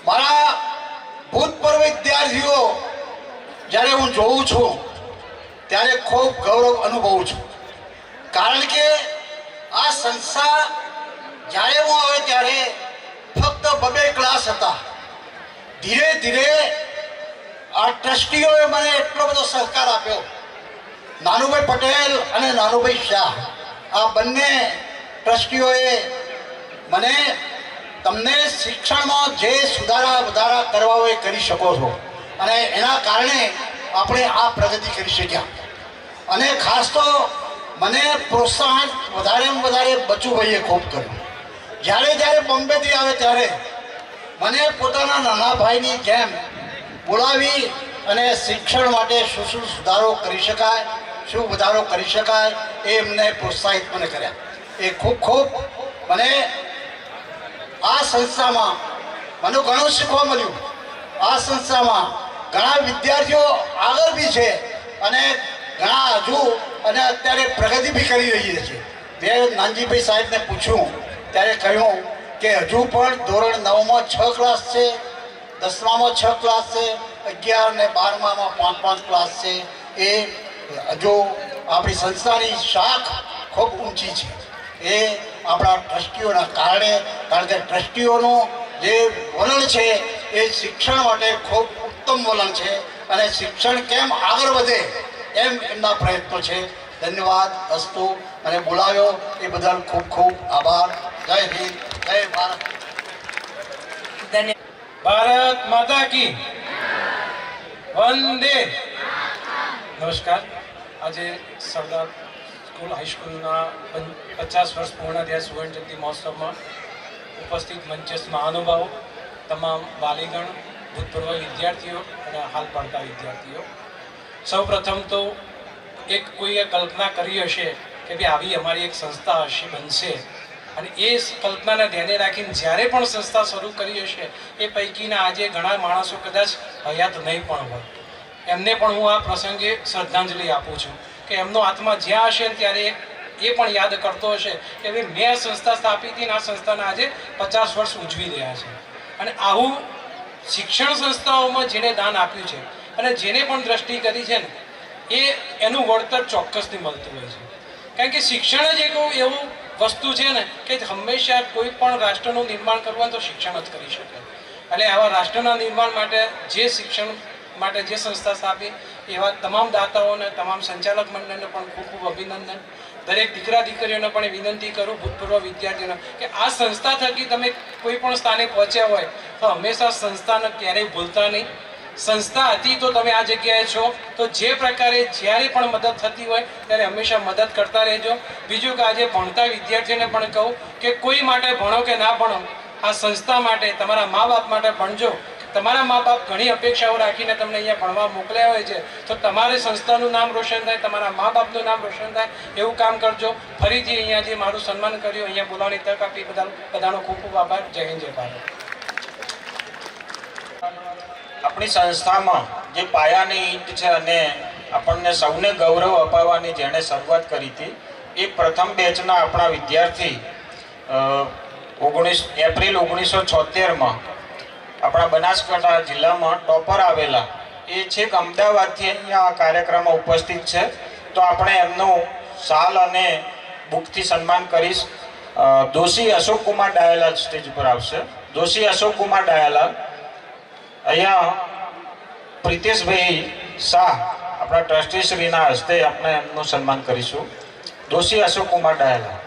મારા ભૂતપૂર્વ વિદ્યાર્થીઓ જ્યારે હું જોઉં છું ત્યારે ખૂબ ગૌરવ અનુભવું છું. કારણ કે આ સંસ્થા જ્યારે હું આવે ત્યારે ફક્ત 2 ક્લાસ હતા. ધીરે ધીરે આ ટ્રસ્ટીઓએ મને એટલો બધો સહકાર આપ્યો. નાનુભાઈ પટેલ અને નાનુભાઈ શાહ, આ બંને ટ્રસ્ટીઓએ મને તમને શિક્ષણમાં જે સુધારા વધારા કરવા હોય કરી શકો છો, અને એના કારણે આપણે આ પ્રગતિ કરી શક્યા. અને ખાસ તો મને પ્રોત્સાહન વધારેમાં વધારે બચુભાઈએ ખૂબ કર્યું. જ્યારે જ્યારે બોમ્બેથી આવે ત્યારે મને પોતાના નાના ભાઈની જેમ બોલાવી અને શિક્ષણ માટે શું શું સુધારો કરી શકાય, શું વધારો કરી શકાય એ એમને પ્રોત્સાહિત મને કર્યા. એ ખૂબ ખૂબ મને આ સંસ્થામાં મને ઘણું શીખવા મળ્યું. આ સંસ્થામાં ઘણા વિદ્યાર્થીઓ આગળ બી છે અને ઘણા હજુ અને અત્યારે પ્રગતિ બી કરી રહી છે. મેં નાનજીભાઈ સાહેબને પૂછ્યું ત્યારે કહ્યું કે હજુ પણ ધોરણ 9માં 6 ક્લાસ છે, 10મામાં 6 ક્લાસ છે, 11 ને 12મામાં 5 ક્લાસ છે. એ હજુ આપણી સંસ્થાની શાખ ખૂબ ઊંચી છે. એ આપણા ટ્રસ્ટીઓના કારણે, કારણ કે ટ્રસ્ટીઓનું જે વલણ છે એ શિક્ષણ માટે ખૂબ ઉત્તમ વલણ છે અને શિક્ષણ કેમ આગળ વધે એમ એમના પ્રયત્નો છે. ધન્યવાદ અસ્તુ. અને બોલાવ્યો એ બદલ ખૂબ ખૂબ આભાર. જય હિન્દ, જય ભારત. ભારત માતા કી વંદે. નમસ્કાર. આજે સરદાર સ્કૂલ હાઈસ્કૂલના 50 વર્ષ પૂર્ણ થયા સુવર્ણ જયંતિ મહોત્સવમાં ઉપસ્થિત મંચસ્થ મહાનુભાવો, તમામ વાલીગણ, ભૂતપૂર્વ વિદ્યાર્થીઓ અને હાલ ભણતા વિદ્યાર્થીઓ, સૌ પ્રથમ તો કોઈએ કલ્પના કરી હશે કે ભાઈ આવી અમારી એક સંસ્થા હશે, બનશે, અને એ કલ્પનાને ધ્યાને રાખીને જ્યારે પણ સંસ્થા શરૂ કરી હશે એ પૈકીના આજે ઘણા માણસો કદાચ હયાત નહીં પણ હોય. એમને પણ હું આ પ્રસંગે શ્રદ્ધાંજલિ આપું છું કે એમનો આત્મા જ્યાં હશે ત્યારે એ પણ યાદ કરતો હશે કે ભાઈ મેં આ સંસ્થા સ્થાપી હતી અને આ સંસ્થાના આજે 50 વર્ષ ઉજવી રહ્યા છે. અને આવું શિક્ષણ સંસ્થાઓમાં જેને દાન આપ્યું છે અને જેને પણ દ્રષ્ટિ કરી છે ને એનું વળતર ચોક્કસથી મળતું હોય છે. કારણ કે શિક્ષણ જ એક એવું વસ્તુ છે ને કે હંમેશા કોઈ પણ રાષ્ટ્રનું નિર્માણ કરવું હોય તો શિક્ષણ જ કરી શકે. એટલે આવા રાષ્ટ્રના નિર્માણ માટે જે શિક્ષણ માટે જે સંસ્થા સ્થાપી એવા તમામ દાતાઓને, તમામ સંચાલક મંડળને પણ ખૂબ ખૂબ અભિનંદન. દરેક દીકરા દીકરીઓને પણ વિનંતી કરું, ભૂતપૂર્વ વિદ્યાર્થીઓને, કે આ સંસ્થા થકી તમે કોઈ પણ સ્થાને પહોંચ્યા હોય તો હંમેશા સંસ્થાને ક્યારેય ભૂલતા નહીં. સંસ્થા હતી તો તમે આ જગ્યાએ છો, તો જે પ્રકારે જ્યારે પણ મદદ થતી હોય ત્યારે હંમેશા મદદ કરતા રહેજો. બીજું કે આજે ભણતા વિદ્યાર્થીઓને પણ કહું કે કોઈ માટે ભણો કે ના ભણો, આ સંસ્થા માટે, તમારા મા બાપ માટે ભણજો. તમારા મા બાપ ઘણી અપેક્ષાઓ રાખીને તમને અહીંયા ભણવા મોકલ્યા હોય છે, તો તમારે સંસ્થાનું નામ રોશન થાય, તમારા મા બાપનું નામ રોશન થાય એવું કામ કરજો. ફરીથી અહીંયા જે મારું સન્માન કર્યું, અહીંયા બોલાવવાની તક આપી બધાનો ખૂબ ખૂબ આભાર. જય હિન્દ, જય ભારત. આપણી સંસ્થામાં જે પાયાની ઈંટ છે અને આપણને સૌને ગૌરવ અપાવવાની જેણે શરૂઆત કરી હતી એ પ્રથમ બેચના આપણા વિદ્યાર્થી એપ્રિલ 1976માં આપણા બનાસકાંઠા જિલ્લામાં ટોપર આવેલા એ છેક અમદાવાદથી અહીંયા આ કાર્યક્રમમાં ઉપસ્થિત છે. તો આપણે એમનું શાલ અને બુકથી સન્માન કરીશ. દોશી અશોક કુમાર ડાયાલાલ સ્ટેજ પર આવશે. દોશી અશોક કુમાર ડાયાલાલ. અહીંયા પ્રિતેશભાઈ શાહ આપણા ટ્રસ્ટીશ્રીના હસ્તે આપણે એમનું સન્માન કરીશું. દોશી અશોક કુમાર ડાયાલાલ.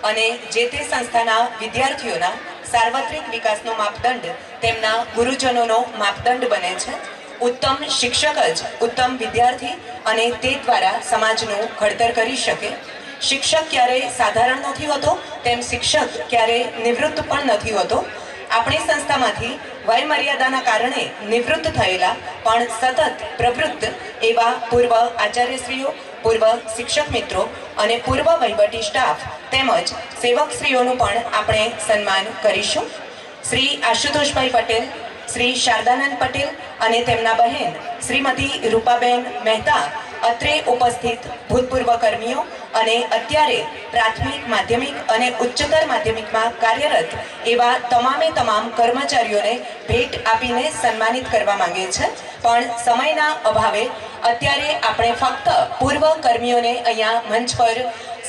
અને જે તે સંસ્થાના વિદ્યાર્થીઓના સાર્વત્રિક વિકાસનો માપદંડ તેમના ગુરુજનોનો માપદંડ બને છે. ઉત્તમ શિક્ષક જ ઉત્તમ વિદ્યાર્થી અને તે દ્વારા સમાજનું ઘડતર કરી શકે. શિક્ષક ક્યારેય સાધારણ નથી હોતો, તેમ શિક્ષક ક્યારેય નિવૃત્ત પણ નથી હોતો. આપણી સંસ્થામાંથી વયમર્યાદાના કારણે નિવૃત્ત થયેલા પણ સતત પ્રવૃત્ત એવા પૂર્વ આચાર્યશ્રીઓ, પૂર્વ શિક્ષક મિત્રો અને પૂર્વ વહીવટી સ્ટાફ તેમજ સેવકશ્રીઓનું પણ આપણે સન્માન કરીશું. શ્રી આશુતોષભાઈ પટેલ, શ્રી શારદાનંદ પટેલ અને તેમના બહેન શ્રીમતી રૂપાબેન મહેતા, અત્રે ઉપસ્થિત ભૂતપૂર્વ કર્મીઓ અને અત્યારે પ્રાથમિક, માધ્યમિક અને ઉચ્ચતર માધ્યમિકમાં કાર્યરત એવા તમામે તમામ કર્મચારીઓને ભેટ આપીને સન્માનિત કરવા માંગે છે. પણ સમયના અભાવે અત્યારે આપણે ફક્ત પૂર્વ કર્મીઓને અહીંયા મંચ પર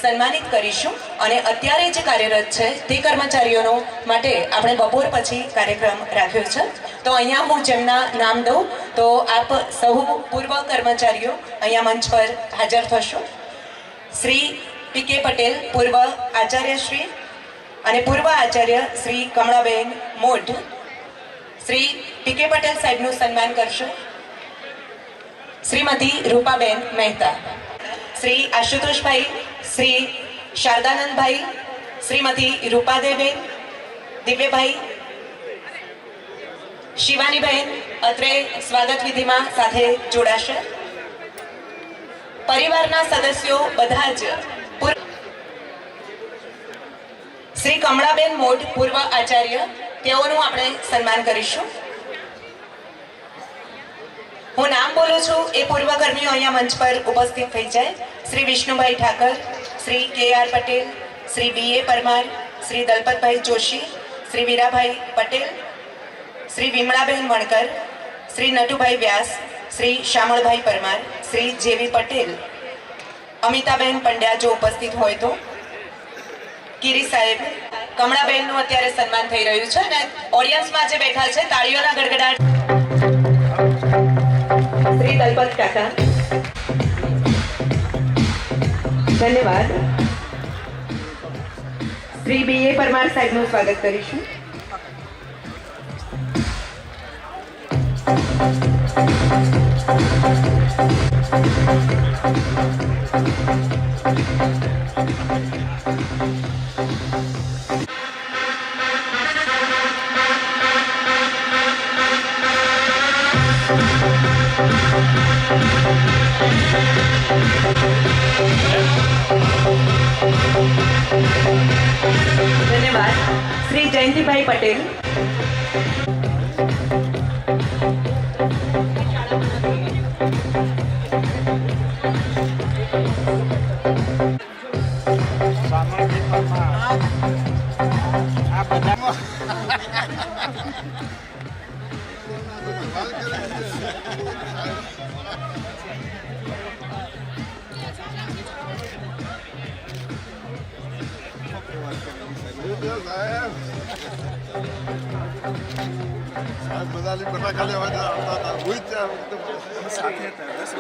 સન્માનિત કરીશું અને અત્યારે જે કાર્યરત છે તે કર્મચારીઓનો માટે આપણે બપોર પછી કાર્યક્રમ રાખ્યો છે. તો અહીંયા હું જેમના નામ દઉં તો આપ સૌ પૂર્વ કર્મચારીઓ અહીંયા મંચ પર હાજર થશો. શ્રી પી.કે. પટેલ, પૂર્વ આચાર્યશ્રી અને પૂર્વ આચાર્ય શ્રી કમળાબેન મોઢ. શ્રી પી.કે. પટેલ સાહેબનું સન્માન કરશો. શ્રીમતી રૂપાબેન મહેતા, શ્રી આશુતોષભાઈ, શ્રી શારદાનંદભાઈ, શ્રીમતી રૂપાદેબેન, દિવ્યભાઈ, શિવાનીબેન અત્રે સ્વાગત વિધિમાં સાથે જોડાશે. પરિવારના સદસ્યો બધા જ શ્રી કમળાબેન મોઢ, પૂર્વ આચાર્ય, તેઓનું આપણે સન્માન કરીશું. હું નામ બોલું છું એ પૂર્વ કર્મીઓ અહીંયા મંચ પર ઉપસ્થિત થઈ જાય. શ્રી વિષ્ણુભાઈ ઠાકર, શ્રી કે.આર. પટેલ, શ્રી બી.એ. પરમાર, શ્રી દલપતભાઈ જોશી, શ્રી વીરાભાઈ પટેલ, શ્રી વિમળાબેન વણકર, શ્રી નટુભાઈ વ્યાસ, શ્રી શામળભાઈ પરમાર, શ્રી જેવી પટેલ, અમિતાબેન પંડ્યા જો ઉપસ્થિત હોય તો, કિરી સાહેબ, કમળાબેનનું અત્યારે સન્માન થઈ રહ્યું છે અને ઓડિયન્સમાં જે બેઠા છે તાળીઓના ગડગડાટ. શ્રી દલપત કાકા, ધન્યવાદ. શ્રી બી.એ. પરમાર સાહેબનું સ્વાગત કરીશું. ધન્યવાદ. શ્રી જયંતિભાઈ પટેલ,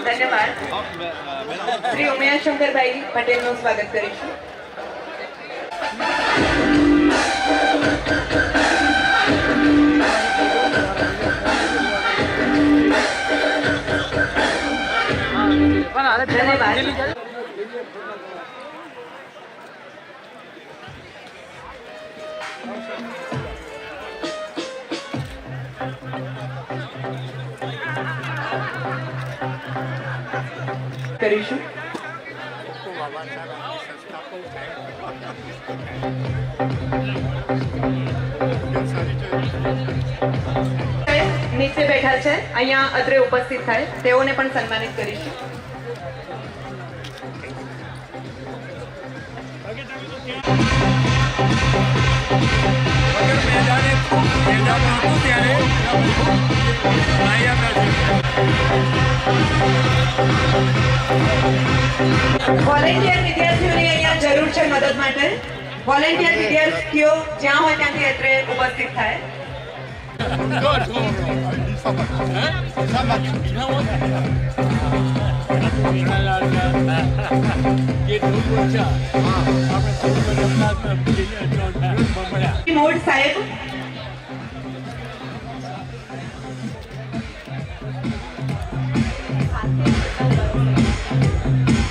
ધન્યવાદ. શ્રી ઉમિયાશંકરભાઈ પટેલનું સ્વાગત કરીશું. ધન્યવાદ. કરીશું. નીચે બેઠા છે, અહીંયા અત્રે ઉપસ્થિત થાય તેઓને પણ સન્માનિત કરીશું. વોલેન્ટિયર વિદ્યાર્થીઓની અહીંયા જરૂર છે મદદ માટે. વોલેન્ટિયર વિદ્યાર્થીઓ જ્યાં હોય ત્યાંથી અત્રે ઉપસ્થિત થાય. મોડ સાહેબ,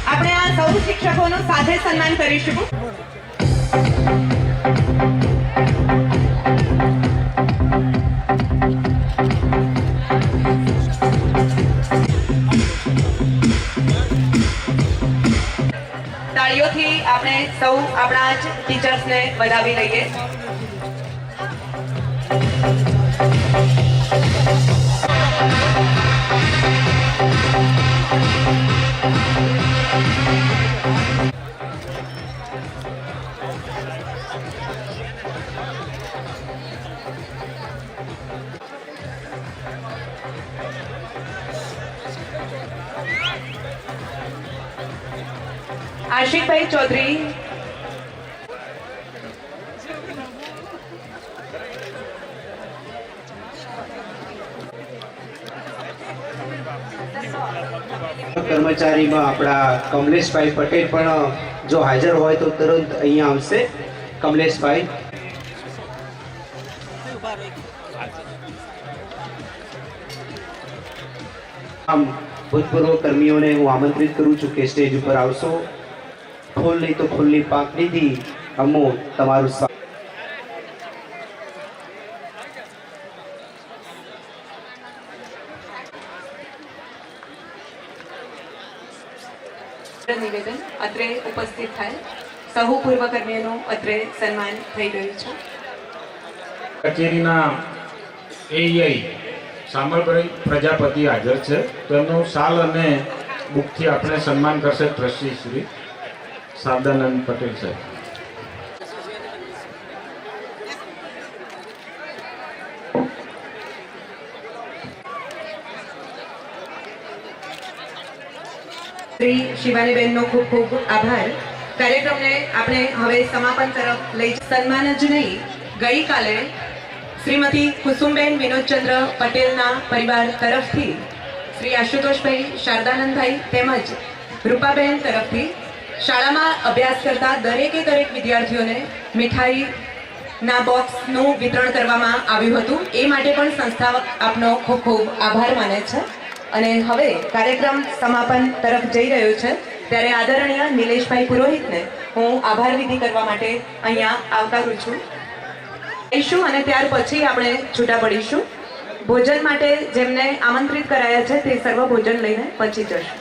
આપણે આ સૌ શિક્ષકોનું સાથે સન્માન કરીશું. તાળીઓથી આપણે સૌ આપણા જ ટીચર્સને વધાવી લઈએ. આશિકભાઈ ચૌધરી, કર્મચારીમાં આપણા કમલેશભાઈ પટેલ પણ જો હાજર હોય તો તરત અહીંયા આવશે. કમલેશભાઈ, આમ ભૂતપૂર્વ કર્મીઓને હું આમંત્રિત કરું છું કે સ્ટેજ ઉપર આવશો. ફૂલ નહીં તો ફૂલની પાંખડીથી અમો તમારું નિવેદન અત્રે ઉપસ્થિત થાય. સહુ પૂર્વ કર્મીઓનું અત્રે સન્માન થઈ રહ્યું છે. કચેરીના એઆઈ સામલભાઈ પ્રજાપતિ હાજર છે, તેમનું શાલ અને બુકથી આપણે સન્માન કરશે ટ્રસ્ટી શ્રી શારદાનંદ પટેલ સાહેબ. શ્રી શિવાનીબેનનો ખૂબ ખૂબ આભાર. કાર્યક્રમને આપણે હવે સમાપન તરફ લઈ. સન્માન જ નહીં, ગઈકાલે શ્રીમતી કુસુમબેન વિનોદચંદ્ર પટેલના પરિવાર તરફથી શ્રી આશુતોષભાઈ, શારદાનંદભાઈ તેમજ રૂપાબેન તરફથી શાળામાં અભ્યાસ કરતા દરેકે દરેક વિદ્યાર્થીઓને મીઠાઈના બોક્સનું વિતરણ કરવામાં આવ્યું હતું. એ માટે પણ સંસ્થા આપનો ખૂબ ખૂબ આભાર માને છે. અને હવે કાર્યક્રમ સમાપન તરફ જઈ રહ્યો છે ત્યારે આદરણીય નિલેશભાઈ પુરોહિતને હું આભાર વિધિ કરવા માટે અહીંયા આવકારું છું. અને ત્યાર પછી આપણે છૂટા પડીશું. ભોજન માટે જેમને આમંત્રિત કરાયા છે તે સર્વ ભોજન લઈને પછી જશે.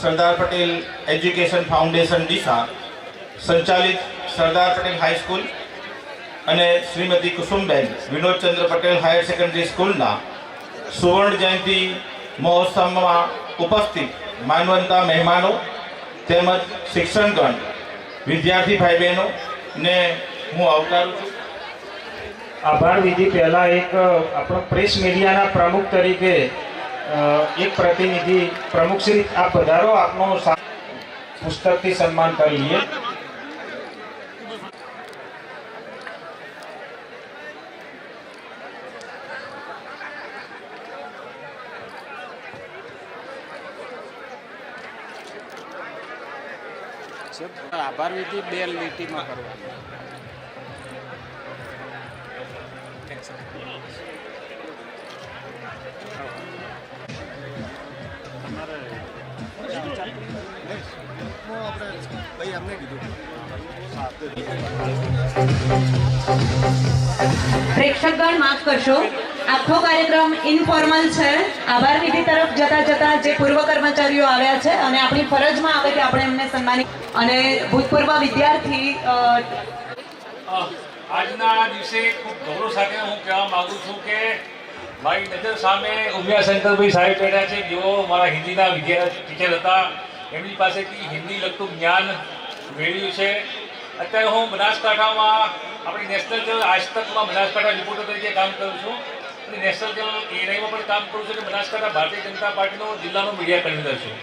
સરદાર પટેલ એજ્યુકેશન ફાઉન્ડેશન ડીસા સંચાલિત સરદાર પટેલ હાઈસ્કૂલ અને શ્રીમતી કુસુમબેન વિનોદચંદ્ર પટેલ હાયર સેકન્ડરી સ્કૂલના સુવર્ણ જયંતિ મહોત્સવમાં ઉપસ્થિત માનવંતા મહેમાનો તેમજ શિક્ષણગણ, વિદ્યાર્થી ભાઈ બહેનો ને હું આવકારું છું. આભાર વિધિ પહેલા એક આપણો પ્રેસ મીડિયાના પ્રમુખ તરીકે એક પ્રતિનિધિ પ્રમુખ શ્રી આ પધારો, આપનો પુસ્તકથી સન્માન કરી લઈએ. આભાર વિધિ 2 લીટીમાં કરવાની. પ્રેક્ષકગણ માફ કરશો, આખો કાર્યક્રમ ઇનફોર્મલ છે. આભાર વિધિ તરફ જતા જતા જે પૂર્વ કર્મચારીઓ આવ્યા છે અને આપણી ફરજમાં આવે કે આપણે એમને સન્માનિત અને ભૂતપૂર્વ વિદ્યાર્થી આજના દિવસે ખૂબ ગૌરવ સાથે હું કહેવા માંગુ છું કે મારી નજર સામે ઉમિયાશંકરભાઈ સાહેબ બેઠા છે, જેઓ મારા હિન્દીના વિદ્યાર્થી ટીચર હતા. એમની પાસેથી હિન્દી લગતું જ્ઞાન મેળવ્યું છે. અત્યારે હું બનાસકાંઠામાં આપણી નેશનલ ચેનલ આજ તકમાં બનાસકાંઠા રિપોર્ટર તરીકે કામ કરું છું અને નેશનલ ચેનલ એઆઈમાં પણ કામ કરું છું અને બનાસકાંઠા ભારતીય જનતા પાર્ટીનો જિલ્લાનો મીડિયા કન્વીનર છું.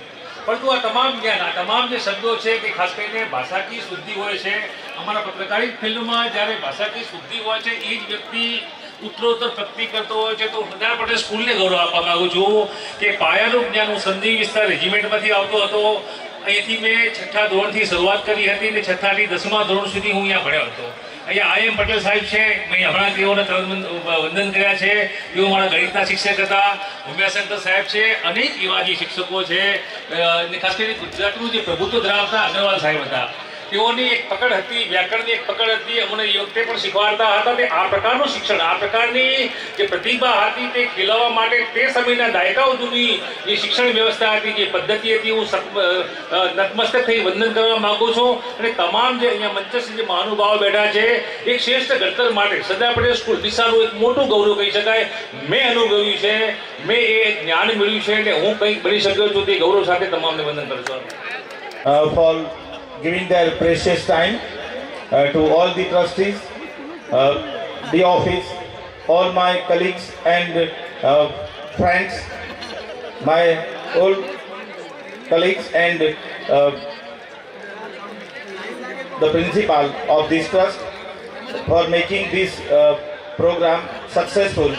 પરંતુ આ તમામ જ્ઞાન, આ તમામ જે શબ્દો છે કે ખાસ કરીને ભાષાકીય શુદ્ધિ હોય છે, અમારા પત્રકારિક ફિલ્ડમાં જ્યારે ભાષાકીય શુદ્ધિ હોય છે એ જ વ્યક્તિ ઉત્તરોત્તર પ્રગતિ કરતો હોય છે. તો સરદાર પટેલ સ્કૂલને ગૌરવ આપવા માંગુ છું કે પાયાનું જ્ઞાન હું સંધિ વિસ્તાર રેજિમેન્ટમાંથી આવતો હતો. અહીંથી મેં 6ઠ્ઠા ધોરણથી શરૂઆત કરી હતી અને 6ઠ્ઠાથી 10મા ધોરણ સુધી હું અહીંયા ભણ્યો હતો. અહીંયા આઈ એમ પટેલ સાહેબ છે, મેં હમણાં તેઓને વંદન કર્યા છે. તેઓ મારા ગણિતના શિક્ષક હતા. ઉમિયાશંકર સાહેબ છે, અનેક એવા જે શિક્ષકો છે અને ખાસ કરીને ગુજરાતનું જે પ્રભુત્વ ધરાવતા અગ્રવાલ સાહેબ હતા. તેઓની એક પકડ હતી, વ્યાકરણની એક પકડ હતી. અમને એ વખતે પણ શીખવાડતા હતા કે આ પ્રકારનું શિક્ષણ, આ પ્રકારની જે પ્રતિભા હતી તે ખીલવવા માટે તે સમયના દાયકાઓ જૂની જે શિક્ષણ વ્યવસ્થા હતી, જે પદ્ધતિ હતી, હું નતમસ્તક થઈ વંદન કરવા માંગુ છું. અને તમામ જે અહીંયા મંચસ્થ જે મહાનુભાવો બેઠા છે, એક શ્રેષ્ઠ ઘડતર માટે સરદાર પટેલ સ્કૂલ દિશાનું એક મોટું ગૌરવ કહી શકાય મેં અનુભવ્યું છે, મેં એ જ્ઞાન મેળવ્યું છે અને હું કંઈક બની શક્યો છું. તે ગૌરવ સાથે તમામને વંદન કરું છું. Giving their precious time to all the trustees, the office, all my colleagues and friends, my old colleagues and the principal of this trust for making this program successful.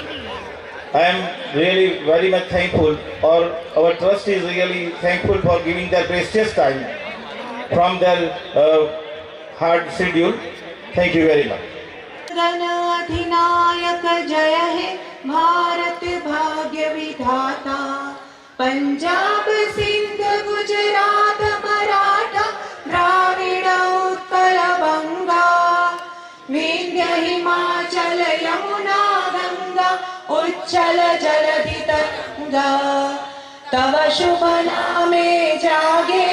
I am really very much thankful, or our trust is really thankful for giving their precious time from their hard schedule. Thank you very much. अधिनायक जय हे भारत भाग्य विधाता, पंजाब सिंध गुजरात मराठा द्राविड़ उत्कल बंगा, विंध्य हिमाचल यमुना गंगा उच्चल जलधि तरंगा, तव शुभ नामे जागे,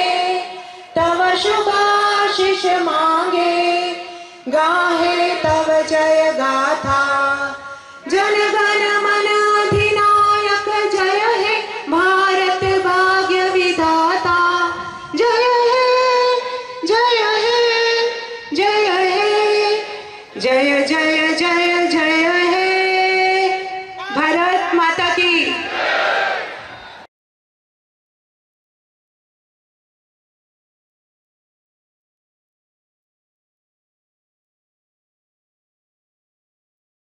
तव शुभाशिष मांगे, गाहे तव जय गाथा,